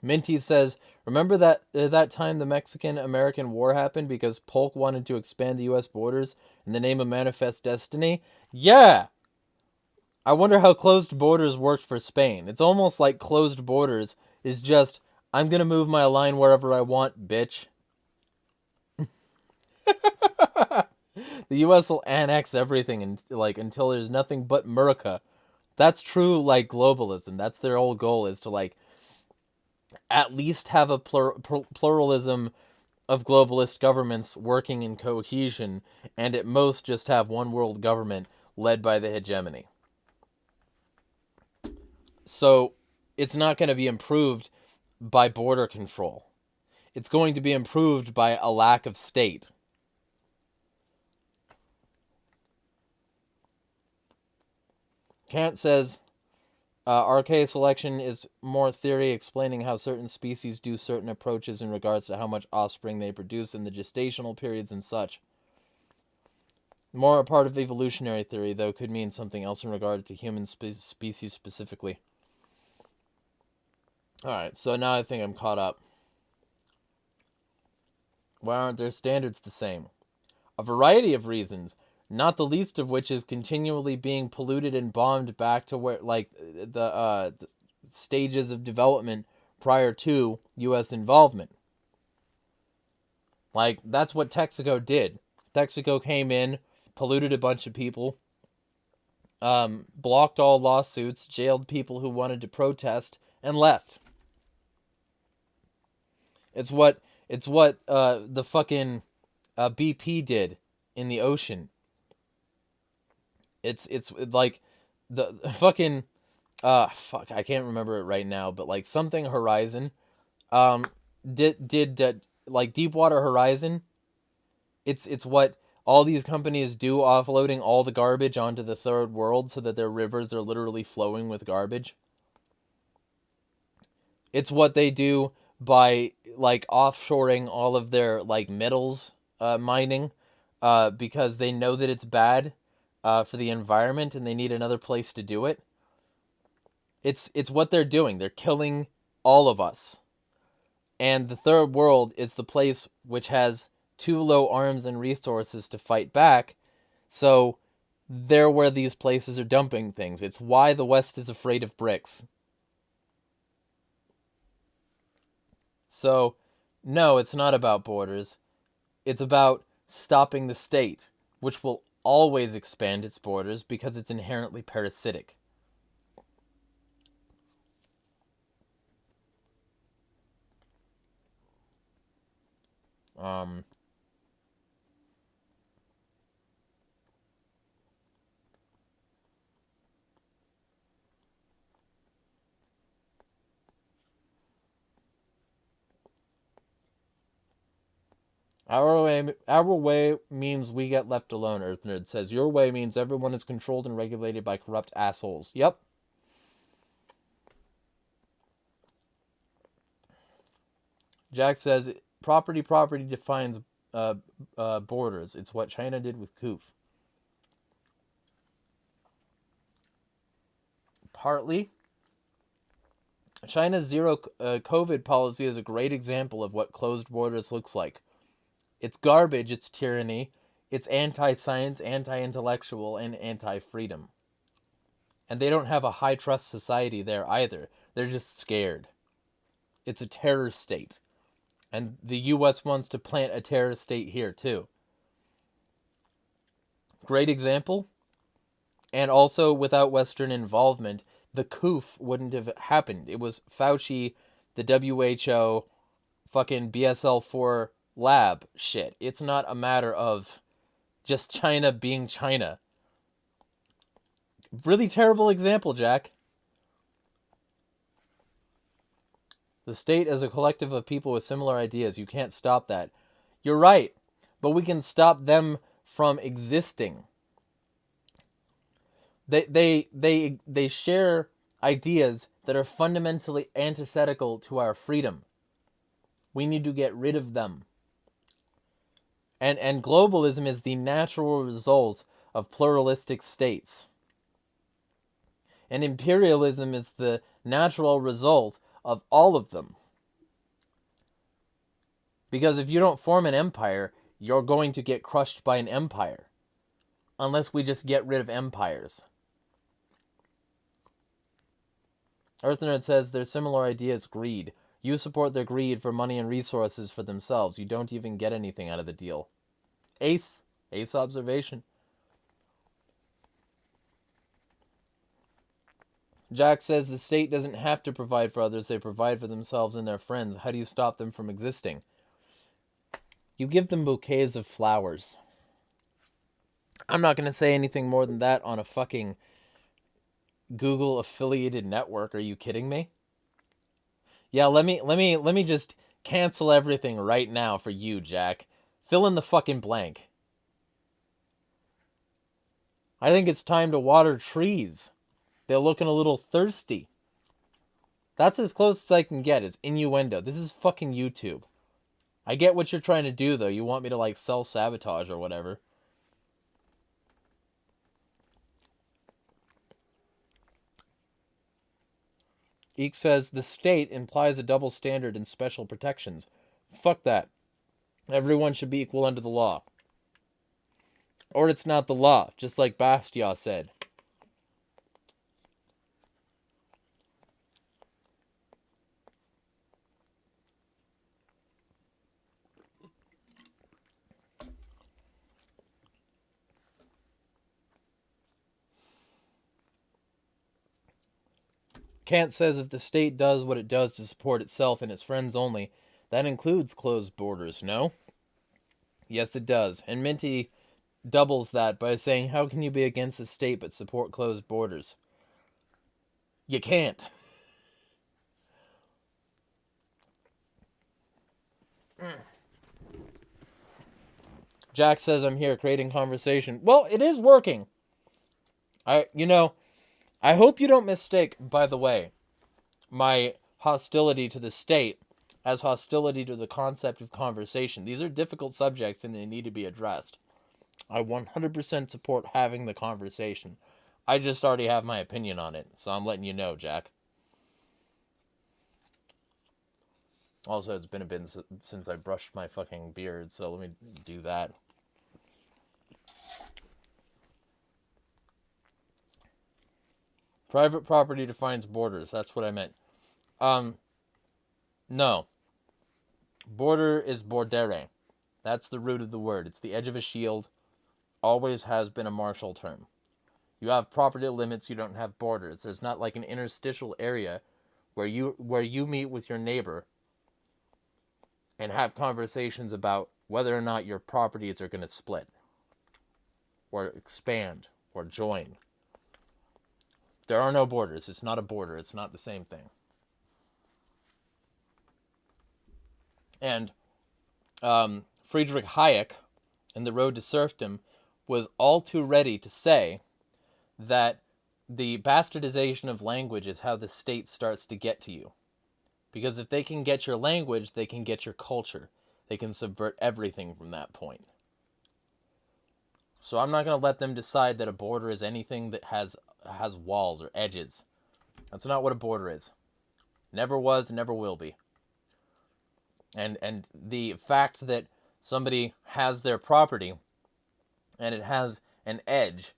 Minty says, remember that time the Mexican-American War happened because Polk wanted to expand the U.S. borders in the name of Manifest Destiny? Yeah! I wonder how closed borders worked for Spain. It's almost like closed borders is just, I'm gonna move my line wherever I want, bitch. The U.S. will annex everything until there's nothing but America. That's true, globalism. That's their whole goal, is to, at least have a pluralism of globalist governments working in cohesion, and at most just have one world government led by the hegemony. So it's not going to be improved by border control. It's going to be improved by a lack of state. Kant says, RK selection is more theory explaining how certain species do certain approaches in regards to how much offspring they produce in the gestational periods and such. More a part of evolutionary theory, though, could mean something else in regard to human species specifically. Alright, so now I think I'm caught up. Why aren't their standards the same? A variety of reasons, not the least of which is continually being polluted and bombed back to where, the stages of development prior to U.S. involvement. That's what Texaco did. Texaco came in, polluted a bunch of people, blocked all lawsuits, jailed people who wanted to protest, and left. It's what the fucking BP did in the ocean. It's like the fucking I can't remember it right now, but something Horizon did Deepwater Horizon. It's what all these companies do, offloading all the garbage onto the third world so that their rivers are literally flowing with garbage. It's what they do by offshoring all of their metals mining because they know that it's bad for the environment and they need another place to do it. It's what they're doing. They're killing all of us. And the third world is the place which has too low arms and resources to fight back. So they're where these places are dumping things. It's why the West is afraid of BRICS. So, no, it's not about borders. It's about stopping the state, which will always expand its borders because it's inherently parasitic. Our way means we get left alone, Earth Nerd says. Your way means everyone is controlled and regulated by corrupt assholes. Yep. Jack says, property defines borders. It's what China did with Koof. Partly. China's zero COVID policy is a great example of what closed borders looks like. It's garbage, it's tyranny, it's anti-science, anti-intellectual, and anti-freedom. And they don't have a high-trust society there either. They're just scared. It's a terror state. And the U.S. wants to plant a terror state here, too. Great example. And also, without Western involvement, the COOF wouldn't have happened. It was Fauci, the WHO, fucking BSL-4 lab shit. It's not a matter of just China being China. Really terrible example, Jack. The state is a collective of people with similar ideas. You can't stop that. You're right, but we can stop them from existing. They share ideas that are fundamentally antithetical to our freedom. We need to get rid of them. And globalism is the natural result of pluralistic states. And imperialism is the natural result of all of them. Because if you don't form an empire, you're going to get crushed by an empire. Unless we just get rid of empires. Earthnerd says their similar idea is greed. You support their greed for money and resources for themselves. You don't even get anything out of the deal. Ace observation. Jack says the state doesn't have to provide for others. They provide for themselves and their friends. How do you stop them from existing? You give them bouquets of flowers. I'm not going to say anything more than that on a fucking Google affiliated network. Are you kidding me? Yeah, let me just cancel everything right now for you, Jack. Fill in the fucking blank. I think it's time to water trees. They're looking a little thirsty. That's as close as I can get, is innuendo. This is fucking YouTube. I get what you're trying to do, though. You want me to, like, self-sabotage or whatever. Eek says, the state implies a double standard and special protections. Fuck that. Everyone should be equal under the law. Or it's not the law, just like Bastia said. Kant says if the state does what it does to support itself and its friends only, that includes closed borders, no? Yes, it does. And Minty doubles that by saying, how can you be against the state but support closed borders? You can't. Jack says I'm here creating conversation. Well, it is working. I hope you don't mistake, by the way, my hostility to the state as hostility to the concept of conversation. These are difficult subjects and they need to be addressed. I 100% support having the conversation. I just already have my opinion on it, so I'm letting you know, Jack. Also, it's been a bit since I brushed my fucking beard, so let me do that. Private property defines borders. That's what I meant. No. Border is bordere. That's the root of the word. It's the edge of a shield. Always has been a martial term. You have property limits, you don't have borders. There's not like an interstitial area where you meet with your neighbor and have conversations about whether or not your properties are going to split or expand or join. There are no borders. It's not a border. It's not the same thing. Friedrich Hayek in The Road to Serfdom was all too ready to say that the bastardization of language is how the state starts to get to you. Because if they can get your language, they can get your culture. They can subvert everything from that point. So I'm not going to let them decide that a border is anything that has walls or edges. That's not what a border is. Never was, never will be. And the fact that somebody has their property and it has an edge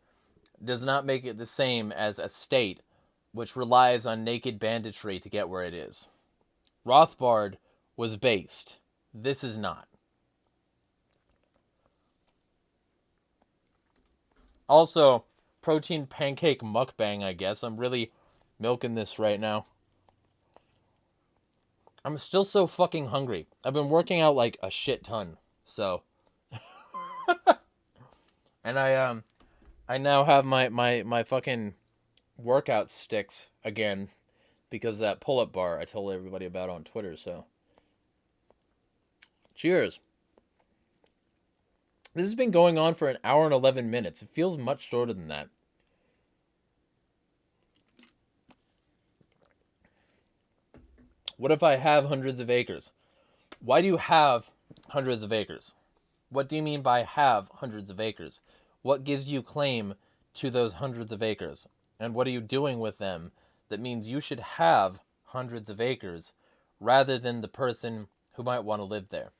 does not make it the same as a state which relies on naked banditry to get where it is. Rothbard was based. This is not. Also, protein pancake mukbang, I guess. I'm really milking this right now. I'm still so fucking hungry. I've been working out like a shit ton. So. And I now have my fucking workout sticks again. Because that pull-up bar I told everybody about on Twitter, so. Cheers. This has been going on for 1 hour and 11 minutes. It feels much shorter than that. What if I have hundreds of acres? Why do you have hundreds of acres? What do you mean by have hundreds of acres? What gives you claim to those hundreds of acres? And what are you doing with them that means you should have hundreds of acres rather than the person who might want to live there?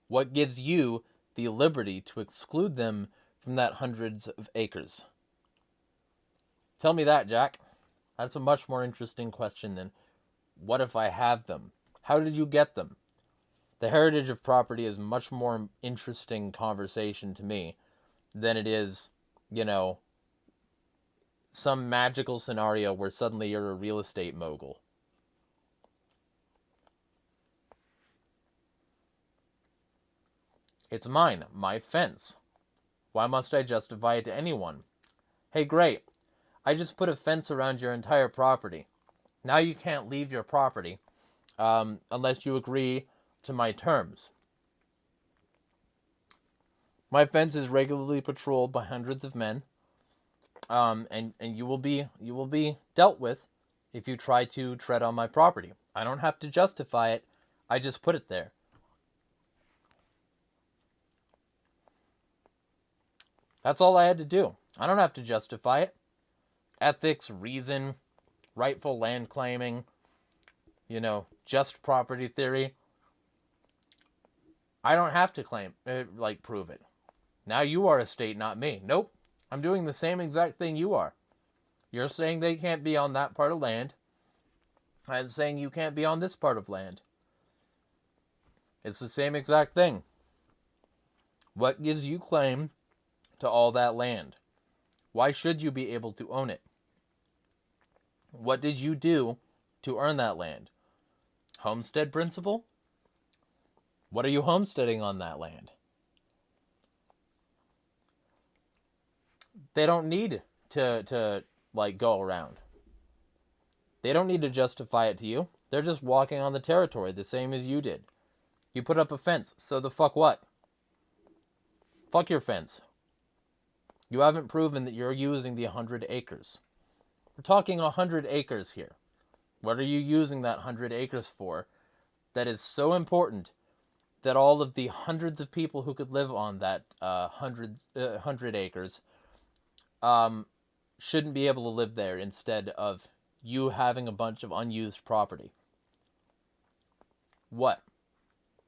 What gives you the liberty to exclude them from that hundreds of acres? Tell me that, Jack. That's a much more interesting question than what if I have them? How did you get them? The heritage of property is much more interesting conversation to me than it is, some magical scenario where suddenly you're a real estate mogul. It's mine, my fence. Why must I justify it to anyone? Hey, great. I just put a fence around your entire property. Now you can't leave your property unless you agree to my terms. My fence is regularly patrolled by hundreds of men, and you will be dealt with if you try to tread on my property. I don't have to justify it. I just put it there. That's all I had to do. I don't have to justify it. Ethics, reason, rightful land claiming, just property theory. I don't have to prove it. Now you are a state, not me. Nope. I'm doing the same exact thing you are. You're saying they can't be on that part of land. I'm saying you can't be on this part of land. It's the same exact thing. What gives you claim to all that land? Why should you be able to own it? What did you do to earn that land? Homestead principle? What are you homesteading on that land? They don't need to go around. They don't need to justify it to you. They're just walking on the territory the same as you did. You put up a fence, so the fuck what? Fuck your fence. You haven't proven that you're using the 100 acres. We're talking 100 acres here. What are you using that 100 acres for that is so important that all of the hundreds of people who could live on that 100 acres shouldn't be able to live there instead of you having a bunch of unused property? What?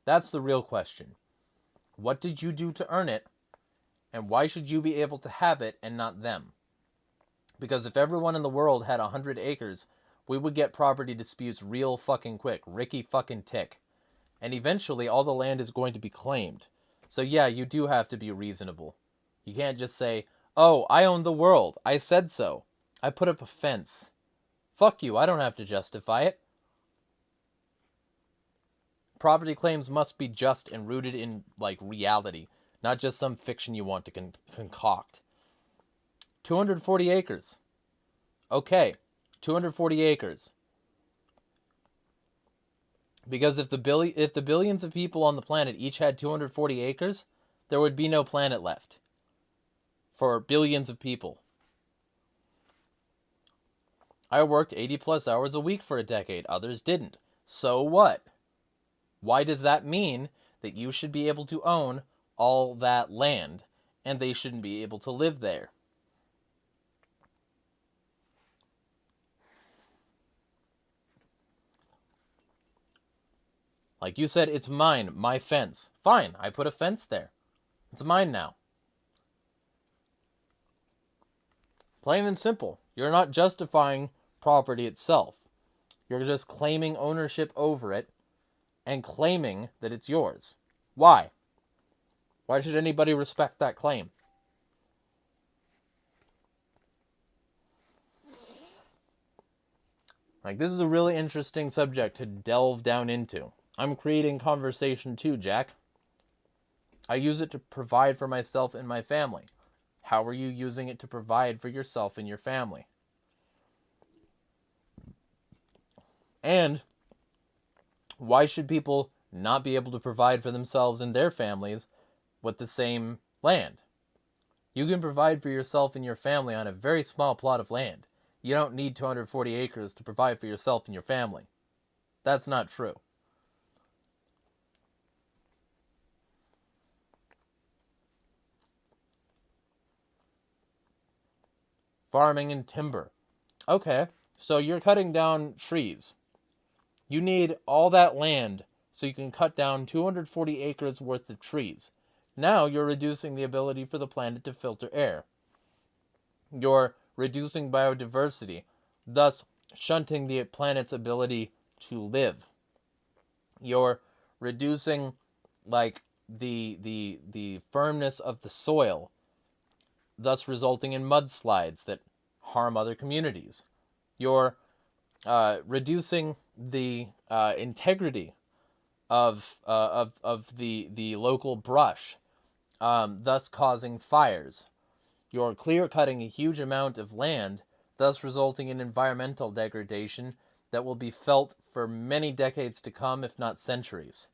That's the real question. What did you do to earn it? And why should you be able to have it and not them? Because if everyone in the world had 100 acres, we would get property disputes real fucking quick. Ricky fucking tick. And eventually all the land is going to be claimed. So yeah, you do have to be reasonable. You can't just say, oh, I own the world. I said so. I put up a fence. Fuck you, I don't have to justify it. Property claims must be just and rooted in, reality. Not just some fiction you want to concoct. 240 acres. Okay, 240 acres. Because if the billions of people on the planet each had 240 acres, there would be no planet left for billions of people. I worked 80 plus hours a week for a decade. Others didn't. So what? Why does that mean that you should be able to own all that land and they shouldn't be able to live there? Like you said, it's mine, my fence. Fine, I put a fence there. It's mine now. Plain and simple. You're not justifying property itself. You're just claiming ownership over it and claiming that it's yours. Why? Why should anybody respect that claim? Like, this is a really interesting subject to delve down into. I'm creating conversation too, Jack. I use it to provide for myself and my family. How are you using it to provide for yourself and your family? And why should people not be able to provide for themselves and their families with the same land? You can provide for yourself and your family on a very small plot of land. You don't need 240 acres to provide for yourself and your family. That's not true. Farming and timber. Okay, so you're cutting down trees. You need all that land so you can cut down 240 acres worth of trees. Now you're reducing the ability for the planet to filter air. You're reducing biodiversity, thus shunting the planet's ability to live. You're reducing the firmness of the soil, thus resulting in mudslides that harm other communities. You're reducing the integrity of the local brush, thus causing fires. You're clear-cutting a huge amount of land, thus resulting in environmental degradation that will be felt for many decades to come, if not centuries.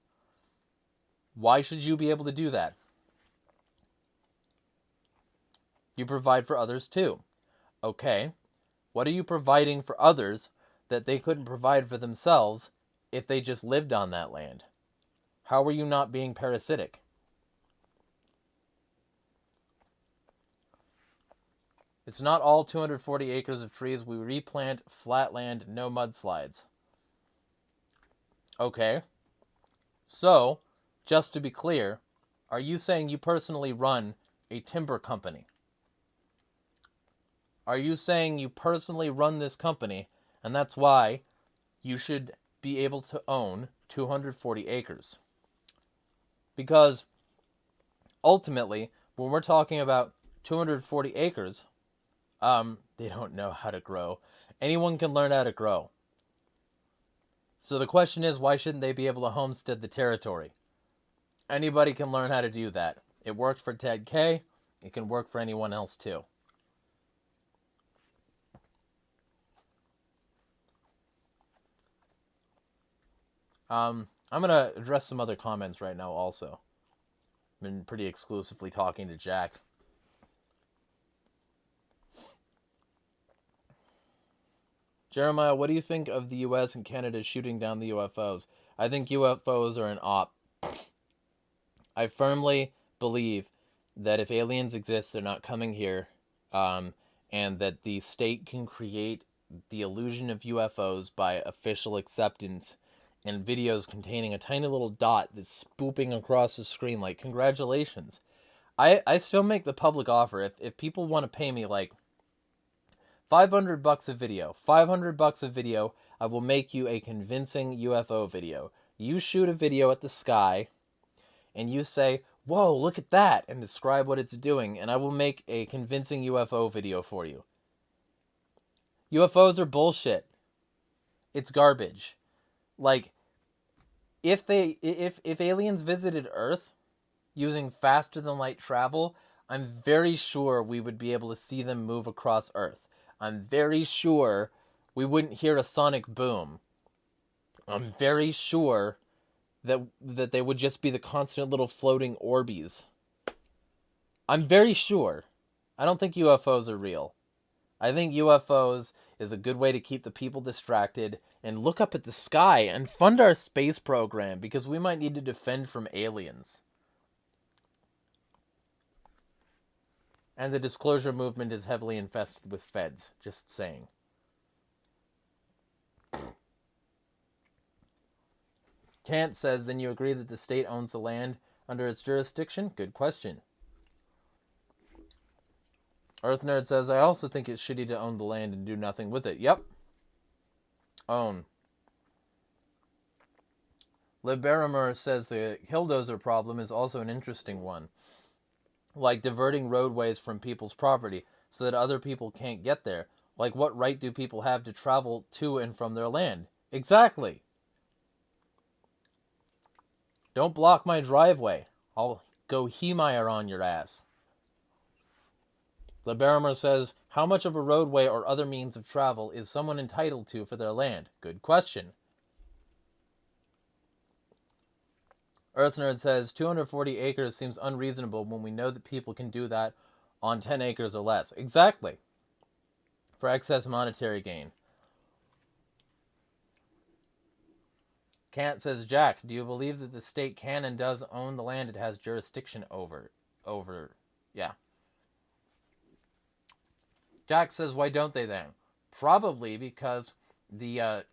Why should you be able to do that? You provide for others too. Okay, what are you providing for others that they couldn't provide for themselves if they just lived on that land? How are you not being parasitic? It's not all 240 acres of trees. We replant flat land, no mudslides. Okay, so, just to be clear, are you saying you personally run a timber company? Are you saying you personally run this company, and that's why you should be able to own 240 acres? Because ultimately, when we're talking about 240 acres, they don't know how to grow. Anyone can learn how to grow. So the question is, why shouldn't they be able to homestead the territory? Anybody can learn how to do that. It worked for Ted K. It can work for anyone else too. I'm going to address some other comments right now also. I've been pretty exclusively talking to Jack. Jeremiah, what do you think of the US and Canada shooting down the UFOs? I think UFOs are an op. I firmly believe that if aliens exist, they're not coming here, and that the state can create the illusion of UFOs by official acceptance and videos containing a tiny little dot that's spooping across the screen like, congratulations. I still make the public offer. If people want to pay me like $500 a video, $500 a video, I will make you a convincing UFO video. You shoot a video at the sky, and you say, whoa, look at that, and describe what it's doing, and I will make a convincing UFO video for you. UFOs are bullshit. It's garbage. Like, if aliens visited Earth using faster than light travel, I'm very sure we would be able to see them move across Earth. I'm very sure we wouldn't hear a sonic boom. I'm very sure that they would just be the constant little floating Orbeez. I'm very sure. I don't think UFOs are real. I think UFOs is a good way to keep the people distracted and look up at the sky and fund our space program because we might need to defend from aliens. And the disclosure movement is heavily infested with feds. Just saying. Kant says, then you agree that the state owns the land under its jurisdiction? Good question. Earth Nerd says, I also think it's shitty to own the land and do nothing with it. Yep. Own. Liberimer says the Killdozer problem is also an interesting one. Like diverting roadways from people's property so that other people can't get there. Like, what right do people have to travel to and from their land? Exactly. Don't block my driveway. I'll go He-Meyer on your ass. Liberimer says, how much of a roadway or other means of travel is someone entitled to for their land? Good question. Earth Nerd says, 240 acres seems unreasonable when we know that people can do that on 10 acres or less. Exactly. For excess monetary gain. Kant says, Jack, do you believe that the state can and does own the land it has jurisdiction over? Yeah. Jack says, why don't they then? Probably because the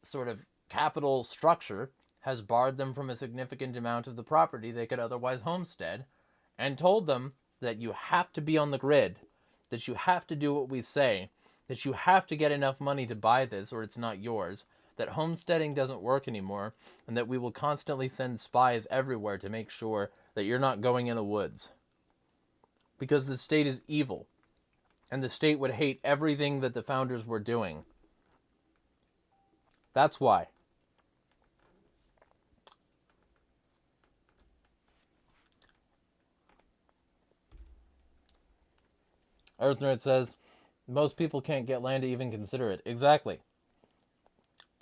sort of capital structure has barred them from a significant amount of the property they could otherwise homestead, and told them that you have to be on the grid, that you have to do what we say, that you have to get enough money to buy this or it's not yours, that homesteading doesn't work anymore, and that we will constantly send spies everywhere to make sure that you're not going in the woods. Because the state is evil, and the state would hate everything that the founders were doing. That's why. Earth Nerd says, most people can't get land to even consider it. Exactly.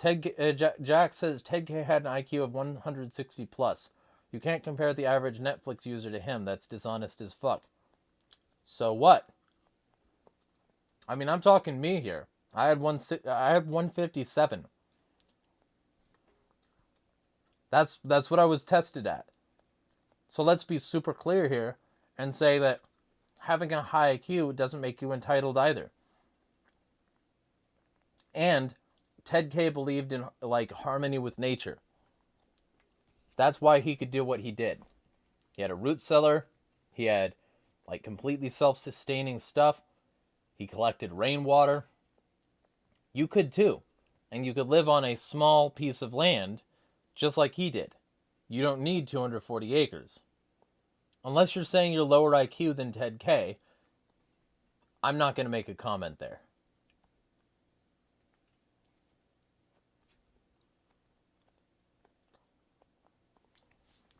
Jack says Ted K had an IQ of 160 plus. You can't compare the average Netflix user to him. That's dishonest as fuck. So what? I mean, I'm talking me here. I had 157. That's what I was tested at. So let's be super clear here and say that having a high IQ doesn't make you entitled either. And Ted K believed in like harmony with nature. That's why he could do what he did. He had a root cellar. He had like completely self-sustaining stuff. He collected rainwater. You could too. And you could live on a small piece of land just like he did. You don't need 240 acres. Unless you're saying you're lower IQ than Ted K, I'm not going to make a comment there.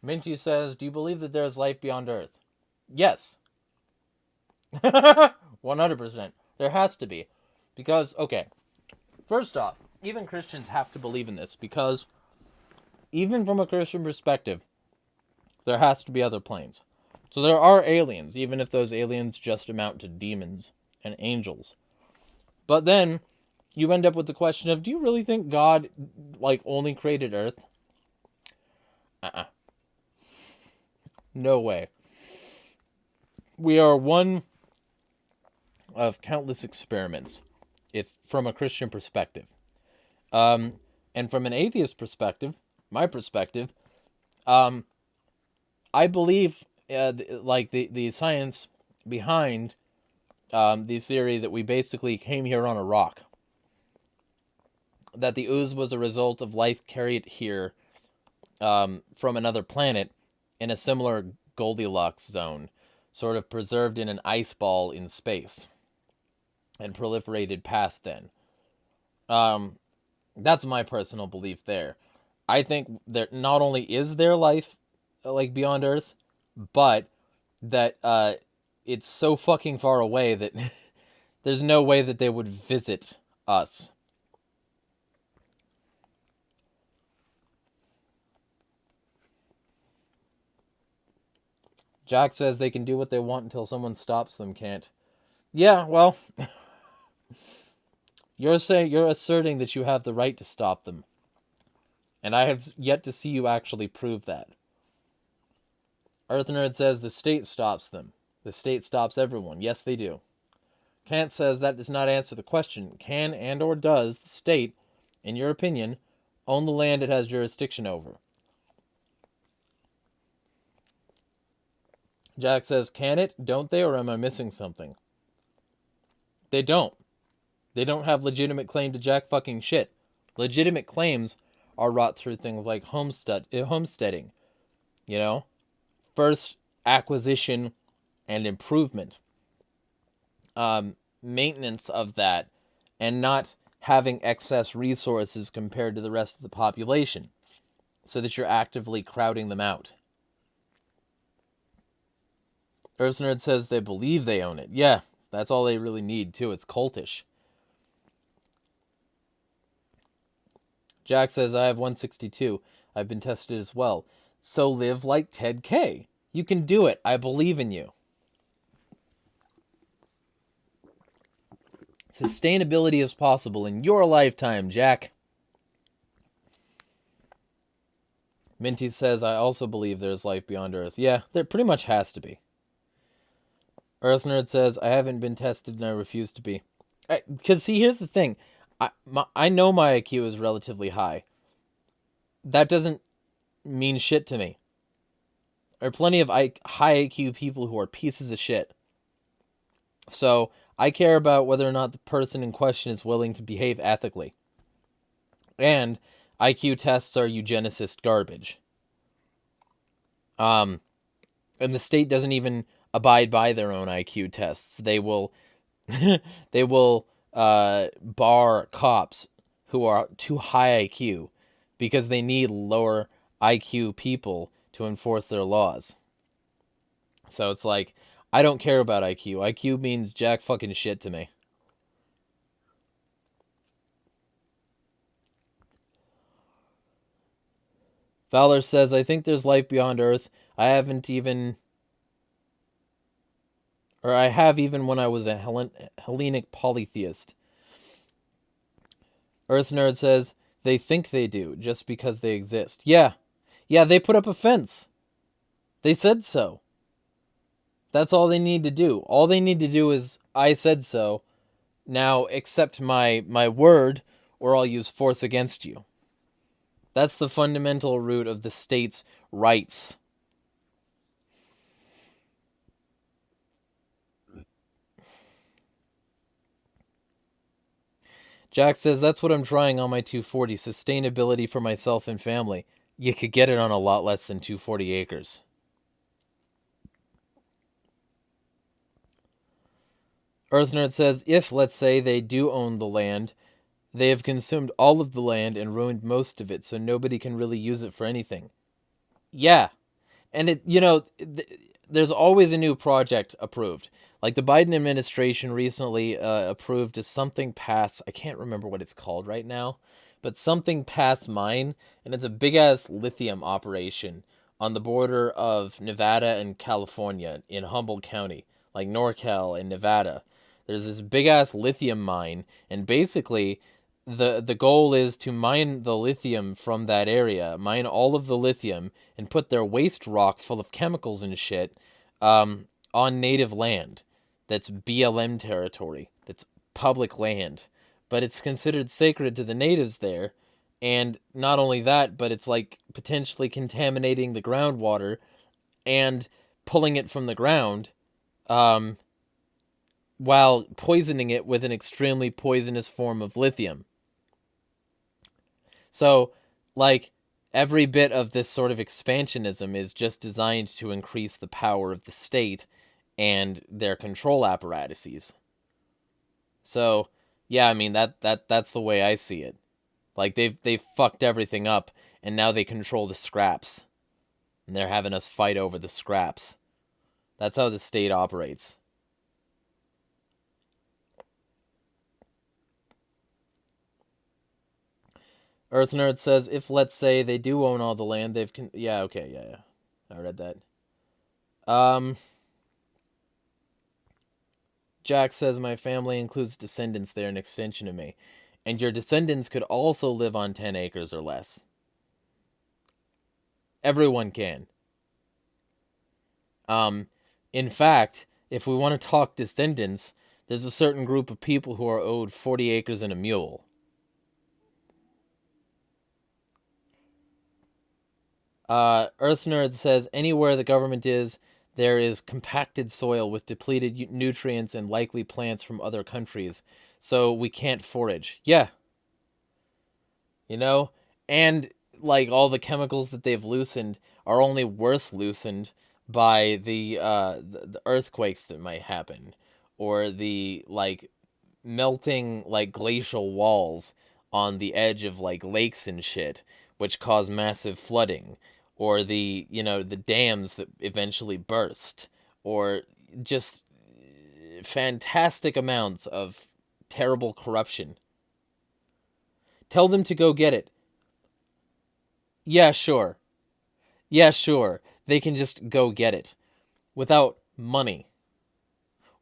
Minty says, do you believe that there is life beyond Earth? Yes. 100%. There has to be. Because, okay, first off, even Christians have to believe in this because even from a Christian perspective, there has to be other planes. So there are aliens, even if those aliens just amount to demons and angels. But then you end up with the question of, do you really think God like only created Earth? No way. We are one of countless experiments, if from a Christian perspective. And from an atheist perspective, my perspective, I believe like the science behind the theory that we basically came here on a rock. That the ooze was a result of life carried here from another planet in a similar Goldilocks zone, sort of preserved in an ice ball in space, and proliferated past then. That's my personal belief there. I think that not only is there life like beyond Earth, but that it's so fucking far away that there's no way that they would visit us. Jack says they can do what they want until someone stops them, can't. Yeah, well, you're asserting that you have the right to stop them. And I have yet to see you actually prove that. Earth Nerd says the state stops them. The state stops everyone. Yes, they do. Kant says that does not answer the question. Can and or does the state, in your opinion, own the land it has jurisdiction over? Jack says, can it? Don't they? Or am I missing something? They don't. They don't have legitimate claim to jack fucking shit. Legitimate claims are wrought through things like homesteading. You know? First, acquisition and improvement. Maintenance of that, and not having excess resources compared to the rest of the population, so that you're actively crowding them out. Earth Nerd says they believe they own it. Yeah, that's all they really need, too. It's cultish. Jack says, I have 162. I've been tested as well. So live like Ted K. You can do it. I believe in you. Sustainability is possible in your lifetime, Jack. Minty says, I also believe there's life beyond Earth. Yeah, there pretty much has to be. Earth Nerd says, I haven't been tested and I refuse to be. Because, see, here's the thing. I know my IQ is relatively high. That doesn't mean shit to me. There are plenty of high IQ people who are pieces of shit. So, I care about whether or not the person in question is willing to behave ethically. And IQ tests are eugenicist garbage. And the state doesn't even abide by their own IQ tests. They will bar cops who are too high IQ because they need lower IQ people to enforce their laws. So it's like, I don't care about IQ. IQ means jack fucking shit to me. Fowler says, I think there's life beyond Earth. I have even when I was a Hellenic polytheist. Earth Nerd says, they think they do, just because they exist. Yeah, they put up a fence. They said so. That's all they need to do. All they need to do is, I said so. Now accept my word, or I'll use force against you. That's the fundamental root of the state's rights. Jack says, that's what I'm trying on my 240. Sustainability for myself and family. You could get it on a lot less than 240 acres. Earth Nerd says, if, let's say, they do own the land, they have consumed all of the land and ruined most of it, so nobody can really use it for anything. Yeah. And there's always a new project approved. Like the Biden administration recently approved something past, I can't remember what it's called right now, but something past mine, and it's a big-ass lithium operation on the border of Nevada and California in Humboldt County, like NorCal and Nevada. There's this big-ass lithium mine, and basically the goal is to mine the lithium from that area, mine all of the lithium, and put their waste rock full of chemicals and shit on native land. That's BLM territory. That's public land. But it's considered sacred to the natives there. And not only that, but it's like potentially contaminating the groundwater and pulling it from the ground while poisoning it with an extremely poisonous form of lithium. So, like, every bit of this sort of expansionism is just designed to increase the power of the state and their control apparatuses. So, yeah, I mean, that's the way I see it. Like, they've fucked everything up, and now they control the scraps. And they're having us fight over the scraps. That's how the state operates. Earth Nerd says, if, let's say, they do own all the land, yeah, okay, yeah. I read that. Um, Jack says my family includes descendants. They're an extension of me. And your descendants could also live on 10 acres or less. Everyone can. In fact, if we want to talk descendants, there's a certain group of people who are owed 40 acres and a mule. Earth Nerd says anywhere the government is, there is compacted soil with depleted nutrients and likely plants from other countries, so we can't forage. Yeah. You know? And, like, all the chemicals that they've loosened are only worse loosened by the earthquakes that might happen, or the, like, melting, like, glacial walls on the edge of, like, lakes and shit, which cause massive flooding, or the dams that eventually burst, or just fantastic amounts of terrible corruption. Tell them to go get it. Yeah, sure. Yeah, sure. They can just go get it. Without money.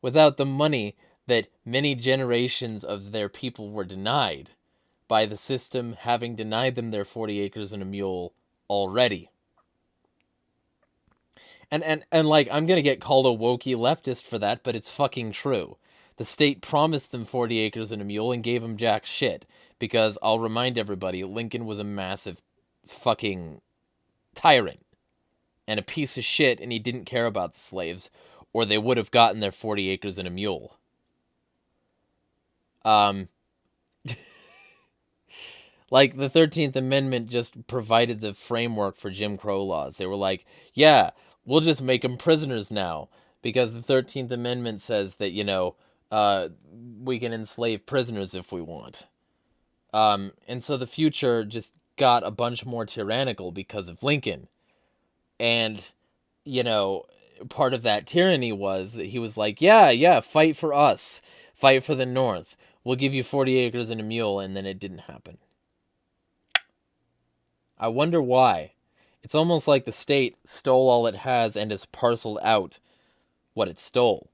Without the money that many generations of their people were denied by the system having denied them their 40 acres and a mule already. And like, I'm gonna get called a wokey leftist for that, but it's fucking true. The state promised them 40 acres and a mule and gave them jack shit. Because I'll remind everybody, Lincoln was a massive fucking tyrant and a piece of shit, and he didn't care about the slaves, or they would have gotten their 40 acres and a mule. Like, the 13th Amendment just provided the framework for Jim Crow laws. They were like, yeah, we'll just make them prisoners now, because the 13th Amendment says that, we can enslave prisoners if we want. And so the future just got a bunch more tyrannical because of Lincoln. And, part of that tyranny was that he was like, yeah, fight for us. Fight for the North. We'll give you 40 acres and a mule, and then it didn't happen. I wonder why. It's almost like the state stole all it has and has parceled out what it stole.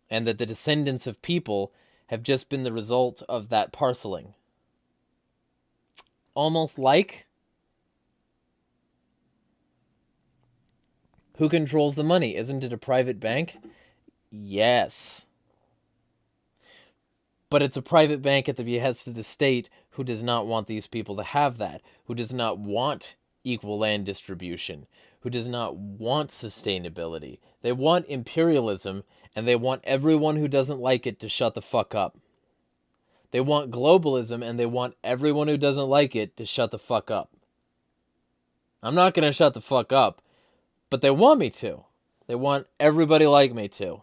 And that the descendants of people have just been the result of that parceling. Almost like... Who controls the money? Isn't it a private bank? Yes. But it's a private bank at the behest of the state who does not want these people to have that, who does not want equal land distribution, who does not want sustainability. They want imperialism, and they want everyone who doesn't like it to shut the fuck up. They want globalism, and they want everyone who doesn't like it to shut the fuck up. I'm not going to shut the fuck up, but they want me to. They want everybody like me to.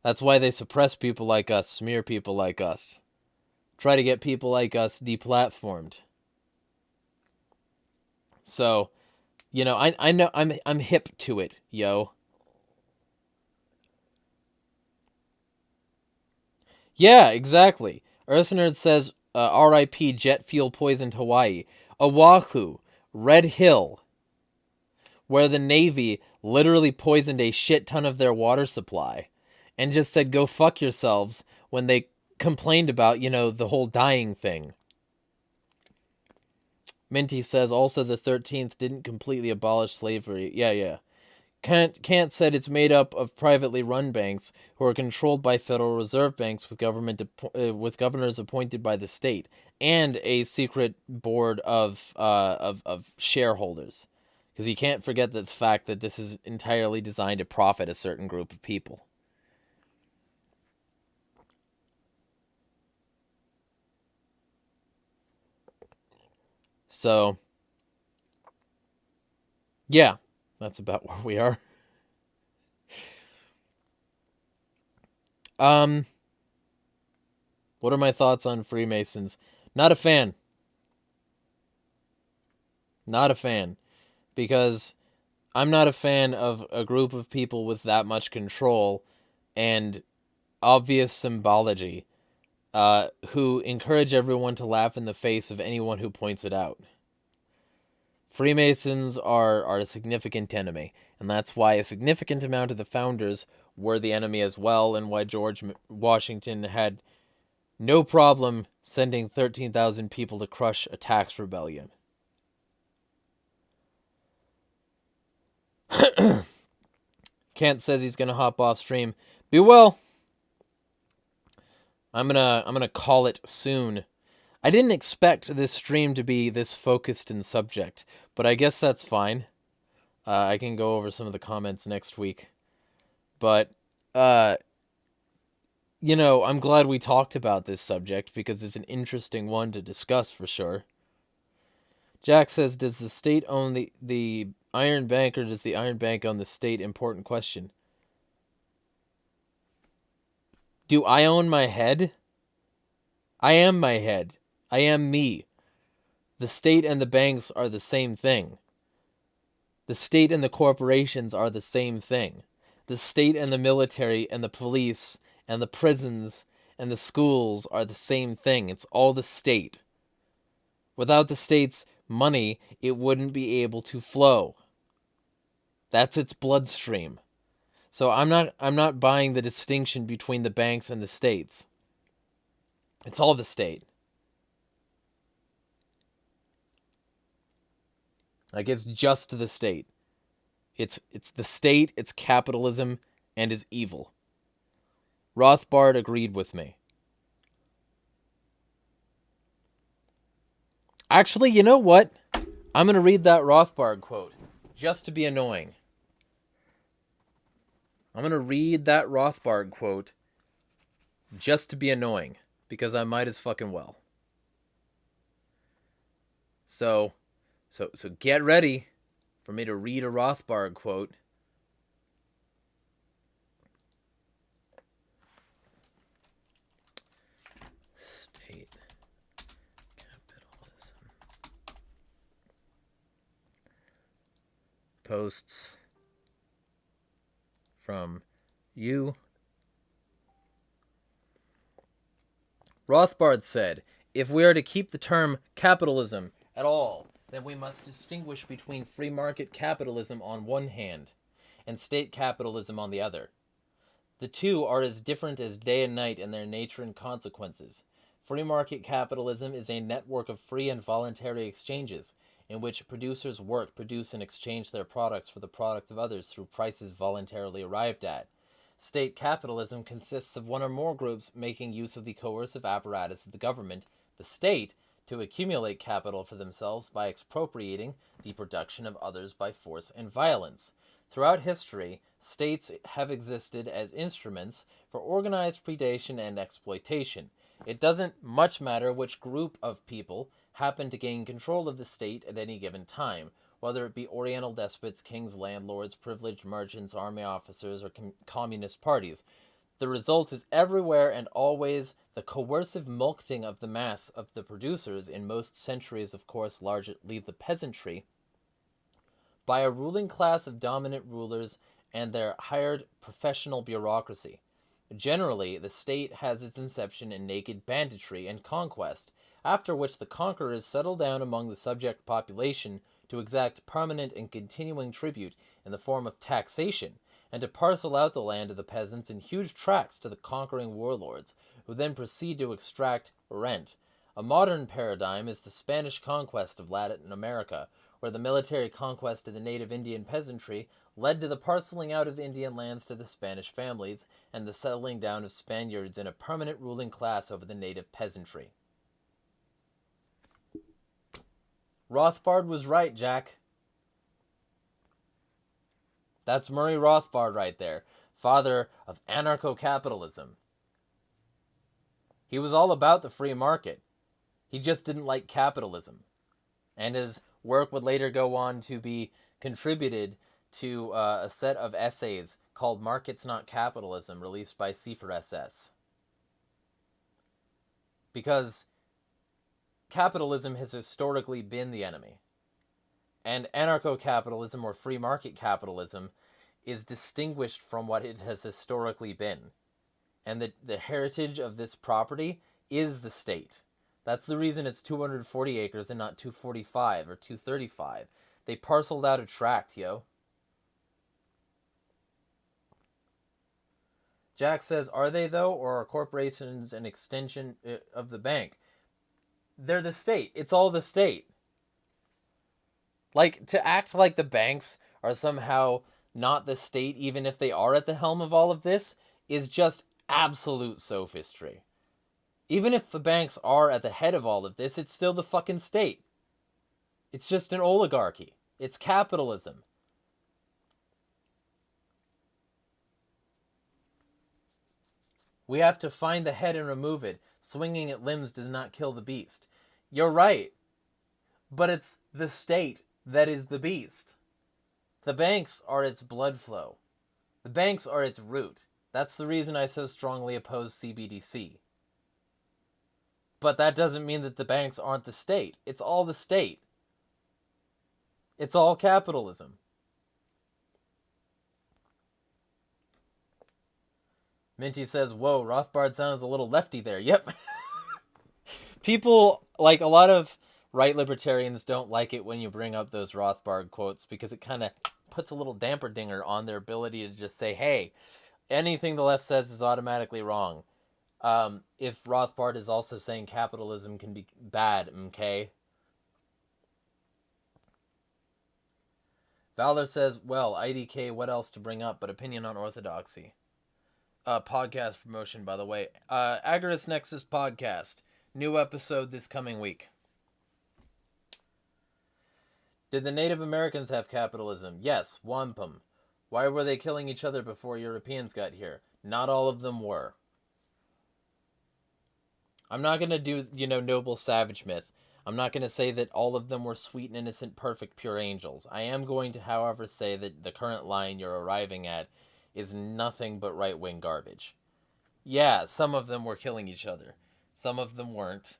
That's why they suppress people like us, smear people like us. Try to get people like us deplatformed. So, I know I'm hip to it, yo. Yeah, exactly. Earth Nerd says R.I.P. jet fuel poisoned Hawaii. Oahu, Red Hill, where the Navy literally poisoned a shit ton of their water supply and just said, go fuck yourselves, when they complained about, the whole dying thing. Minty says, also the 13th didn't completely abolish slavery. Yeah. Kant said it's made up of privately run banks who are controlled by Federal Reserve banks with governors appointed by the state and a secret board of shareholders. Because you can't forget the fact that this is entirely designed to profit a certain group of people. So, yeah, that's about where we are. What are my thoughts on Freemasons? Not a fan. Not a fan. Because I'm not a fan of a group of people with that much control and obvious symbology who encourage everyone to laugh in the face of anyone who points it out. Freemasons are a significant enemy, and that's why a significant amount of the founders were the enemy as well, and why George Washington had no problem sending 13,000 people to crush a tax rebellion. Kent says he's gonna hop off stream. Be well. I'm gonna call it soon. I didn't expect this stream to be this focused in subject, but I guess that's fine. I can go over some of the comments next week. But, you know, I'm glad we talked about this subject because it's an interesting one to discuss for sure. Jack says, does the state own the Iron Bank, or does the Iron Bank own the state? Important question. Do I own my head? I am my head. I am me. The state and the banks are the same thing. The state and the corporations are the same thing. The state and the military and the police and the prisons and the schools are the same thing. It's all the state. Without the state's money, it wouldn't be able to flow. That's its bloodstream. So I'm not buying the distinction between the banks and the states. It's all the state. Like, it's just the state. It's the state, it's capitalism, and is evil. Rothbard agreed with me. Actually, you know what? I'm going to read that Rothbard quote, just to be annoying. I'm going to read that Rothbard quote, just to be annoying, because I might as fucking well. So get ready for me to read a Rothbard quote. State capitalism. Posts from you. Rothbard said, if we are to keep the term capitalism at all, then we must distinguish between free market capitalism on one hand and state capitalism on the other. The two are as different as day and night in their nature and consequences. Free market capitalism is a network of free and voluntary exchanges in which producers work, produce, and exchange their products for the products of others through prices voluntarily arrived at. State capitalism consists of one or more groups making use of the coercive apparatus of the government, the state, to accumulate capital for themselves by expropriating the production of others by force and violence. Throughout history, states have existed as instruments for organized predation and exploitation. It doesn't much matter which group of people happen to gain control of the state at any given time, whether it be Oriental despots, kings, landlords, privileged merchants, army officers, or communist parties. The result is everywhere and always the coercive mulcting of the mass of the producers, in most centuries, of course, largely the peasantry, by a ruling class of dominant rulers and their hired professional bureaucracy. Generally, the state has its inception in naked banditry and conquest, after which the conquerors settle down among the subject population to exact permanent and continuing tribute in the form of taxation, and to parcel out the land of the peasants in huge tracts to the conquering warlords, who then proceed to extract rent. A modern paradigm is the Spanish conquest of Latin America, where the military conquest of the native Indian peasantry led to the parceling out of Indian lands to the Spanish families, and the settling down of Spaniards in a permanent ruling class over the native peasantry. Rothbard was right, Jack. That's Murray Rothbard right there, father of anarcho-capitalism. He was all about the free market. He just didn't like capitalism. And his work would later go on to be contributed to a set of essays called Markets Not Capitalism, released by Cipher SS. Because capitalism has historically been the enemy. And anarcho-capitalism, or free market capitalism, is distinguished from what it has historically been. And the heritage of this property is the state. That's the reason it's 240 acres and not 245 or 235. They parceled out a tract, yo. Jack says, are they though, or are corporations an extension of the bank? They're the state. It's all the state. Like, to act like the banks are somehow not the state, even if they are at the helm of all of this, is just absolute sophistry. Even if the banks are at the head of all of this, it's still the fucking state. It's just an oligarchy. It's capitalism. We have to find the head and remove it. Swinging at limbs does not kill the beast. You're right. But it's the state that is the beast. The banks are its blood flow. The banks are its root. That's the reason I so strongly oppose CBDC. But that doesn't mean that the banks aren't the state. It's all the state. It's all capitalism. Minty says, whoa, Rothbard sounds a little lefty there. Yep. People, like a lot of right libertarians, don't like it when you bring up those Rothbard quotes because it kind of puts a little damper dinger on their ability to just say, hey, anything the left says is automatically wrong. If Rothbard is also saying capitalism can be bad, okay? Valor says, well, IDK, what else to bring up but opinion on orthodoxy? Podcast promotion, by the way. AgoristNexus podcast. New episode this coming week. Did the Native Americans have capitalism? Yes, wampum. Why were they killing each other before Europeans got here? Not all of them were. I'm not going to do, noble savage myth. I'm not going to say that all of them were sweet and innocent, perfect, pure angels. I am going to, however, say that the current line you're arriving at is nothing but right-wing garbage. Yeah, some of them were killing each other. Some of them weren't.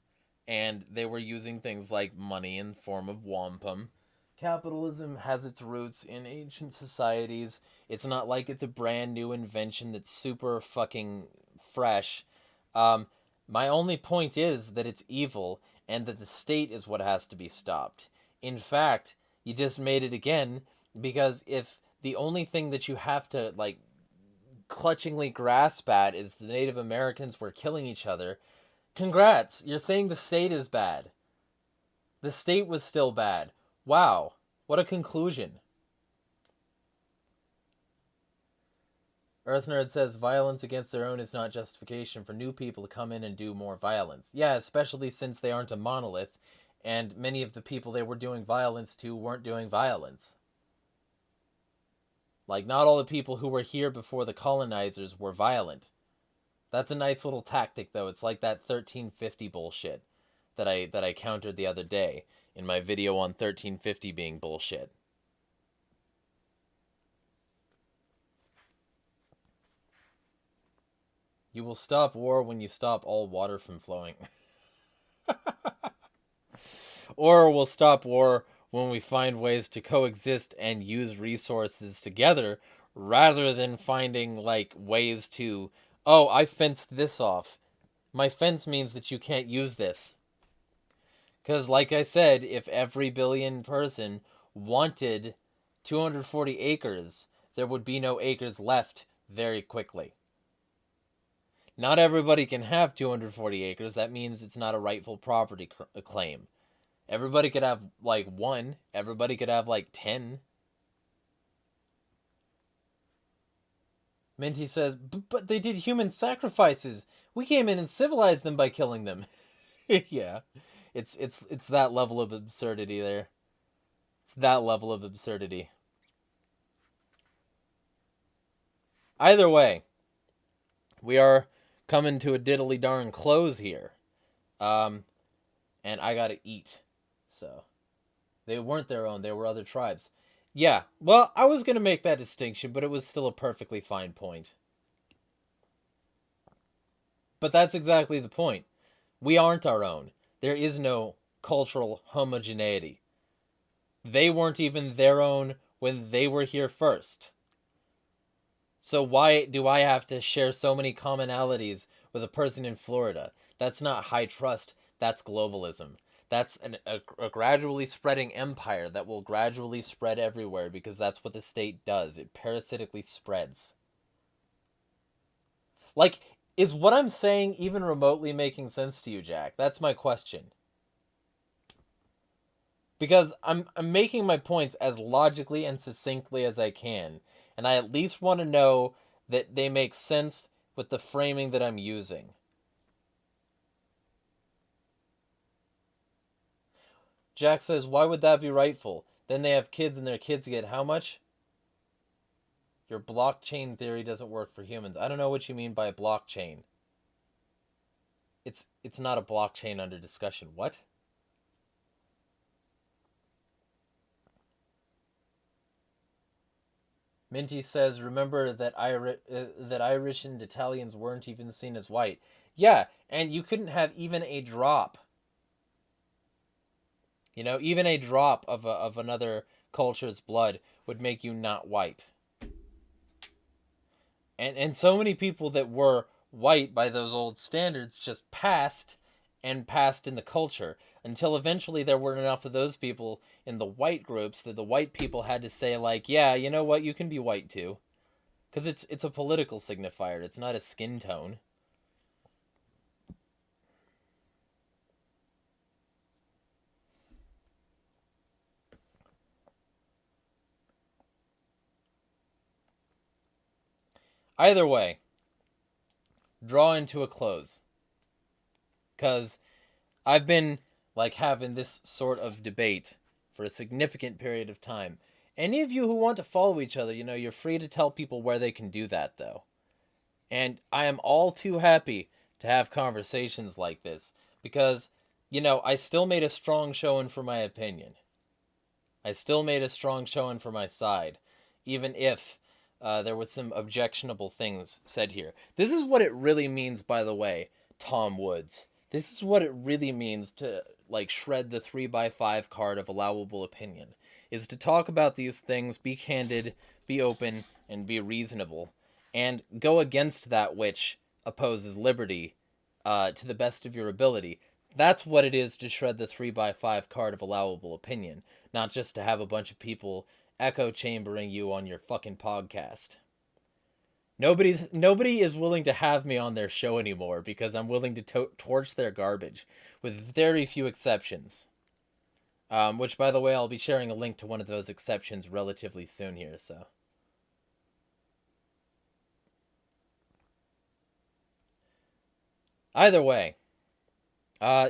And they were using things like money in the form of wampum. Capitalism has its roots in ancient societies. It's not like it's a brand new invention that's super fucking fresh. My only point is that it's evil and that the state is what has to be stopped. In fact, you just made it again, because if the only thing that you have to, clutchingly grasp at is the Native Americans were killing each other, congrats, you're saying the state is bad. The state was still bad. Wow, what a conclusion. EarthNerd says violence against their own is not justification for new people to come in and do more violence. Yeah, especially since they aren't a monolith, and many of the people they were doing violence to weren't doing violence. Like, not all the people who were here before the colonizers were violent. That's a nice little tactic, though. It's like that 1350 bullshit that I countered the other day in my video on 1350 being bullshit. You will stop war when you stop all water from flowing. Or we'll stop war when we find ways to coexist and use resources together, rather than finding, ways to, oh, I fenced this off. My fence means that you can't use this. Because, like I said, if every billion person wanted 240 acres, there would be no acres left very quickly. Not everybody can have 240 acres. That means it's not a rightful property claim. Everybody could have, one. Everybody could have, 10. Minty says, but they did human sacrifices. We came in and civilized them by killing them. Yeah. It's that level of absurdity there. It's that level of absurdity. Either way, we are coming to a diddly darn close here. And I gotta eat. So, they weren't their own, they were other tribes. Yeah, well, I was gonna make that distinction, but it was still a perfectly fine point. But that's exactly the point. We aren't our own. There is no cultural homogeneity. They weren't even their own when they were here first. So why do I have to share so many commonalities with a person in Florida? That's not high trust, that's globalism. That's a gradually spreading empire that will gradually spread everywhere because that's what the state does. It parasitically spreads. Like, is what I'm saying even remotely making sense to you, Jack? That's my question. Because I'm making my points as logically and succinctly as I can, and I at least want to know that they make sense with the framing that I'm using. Jack says, why would that be rightful? Then they have kids and their kids get how much? Your blockchain theory doesn't work for humans. I don't know what you mean by blockchain. It's not a blockchain under discussion. What? Minty says, remember that Irish and Italians weren't even seen as white. Yeah, and you couldn't have even a drop. You know, even a drop of another culture's blood would make you not white. And so many people that were white by those old standards just passed and passed in the culture until eventually there weren't enough of those people in the white groups that the white people had to say, like, yeah, you know what, you can be white too. Because it's a political signifier. It's not a skin tone. Either way, draw into a close. Because I've been, like, having this sort of debate for a significant period of time. Any of you who want to follow each other, you know, you're free to tell people where they can do that, though. And I am all too happy to have conversations like this. Because, you know, I still made a strong showing for my opinion. I still made a strong showing for my side. Even if there was some objectionable things said here. This is what it really means, by the way, Tom Woods. This is what it really means to, like, shred the 3x5 card of allowable opinion. Is to talk about these things, be candid, be open, and be reasonable. And go against that which opposes liberty to the best of your ability. That's what it is to shred the 3x5 card of allowable opinion. Not just to have a bunch of people echo chambering you on your fucking podcast. Nobody is willing to have me on their show anymore because I'm willing to torch their garbage, with very few exceptions. Which, by the way, I'll be sharing a link to one of those exceptions relatively soon here, so. Either way,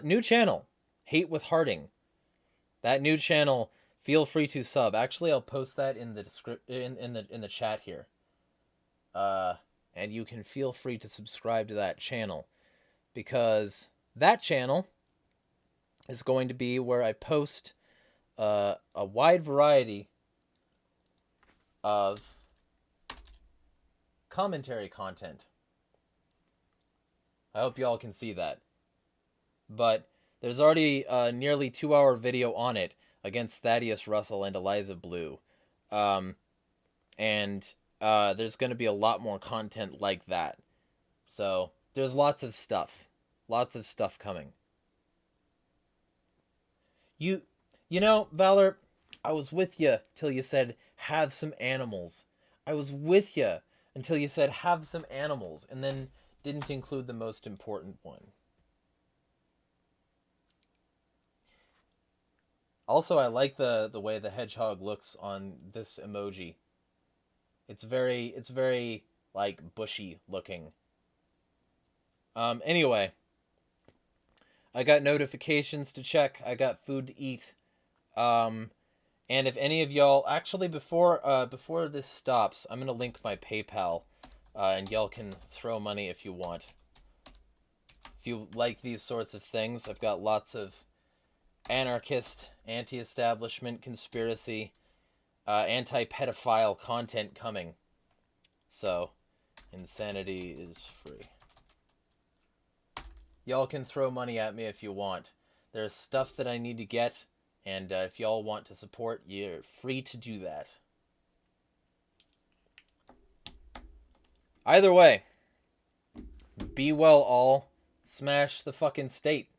new channel, Hate with Harding. That new channel, feel free to sub. Actually, I'll post that in the in the chat here. And you can feel free to subscribe to that channel, because that channel is going to be where I post a wide variety of commentary content. I hope y'all can see that. But there's already a nearly 2-hour video on it against Thaddeus Russell and Eliza Blue. And there's going to be a lot more content like that. So there's lots of stuff. Lots of stuff coming. You know, Valor, I was with you till you said, have some animals. I was with you until you said, have some animals, and then didn't include the most important one. Also, I like the way the hedgehog looks on this emoji. It's very like bushy looking. Anyway, I got notifications to check. I got food to eat. And if any of y'all, actually before this stops, I'm gonna link my PayPal, and y'all can throw money if you want. If you like these sorts of things, I've got lots of anarchist, anti-establishment, conspiracy, anti-pedophile content coming. So, insanity is free. Y'all can throw money at me if you want. There's stuff that I need to get, and if y'all want to support, you're free to do that. Either way, be well all. Smash the fucking state.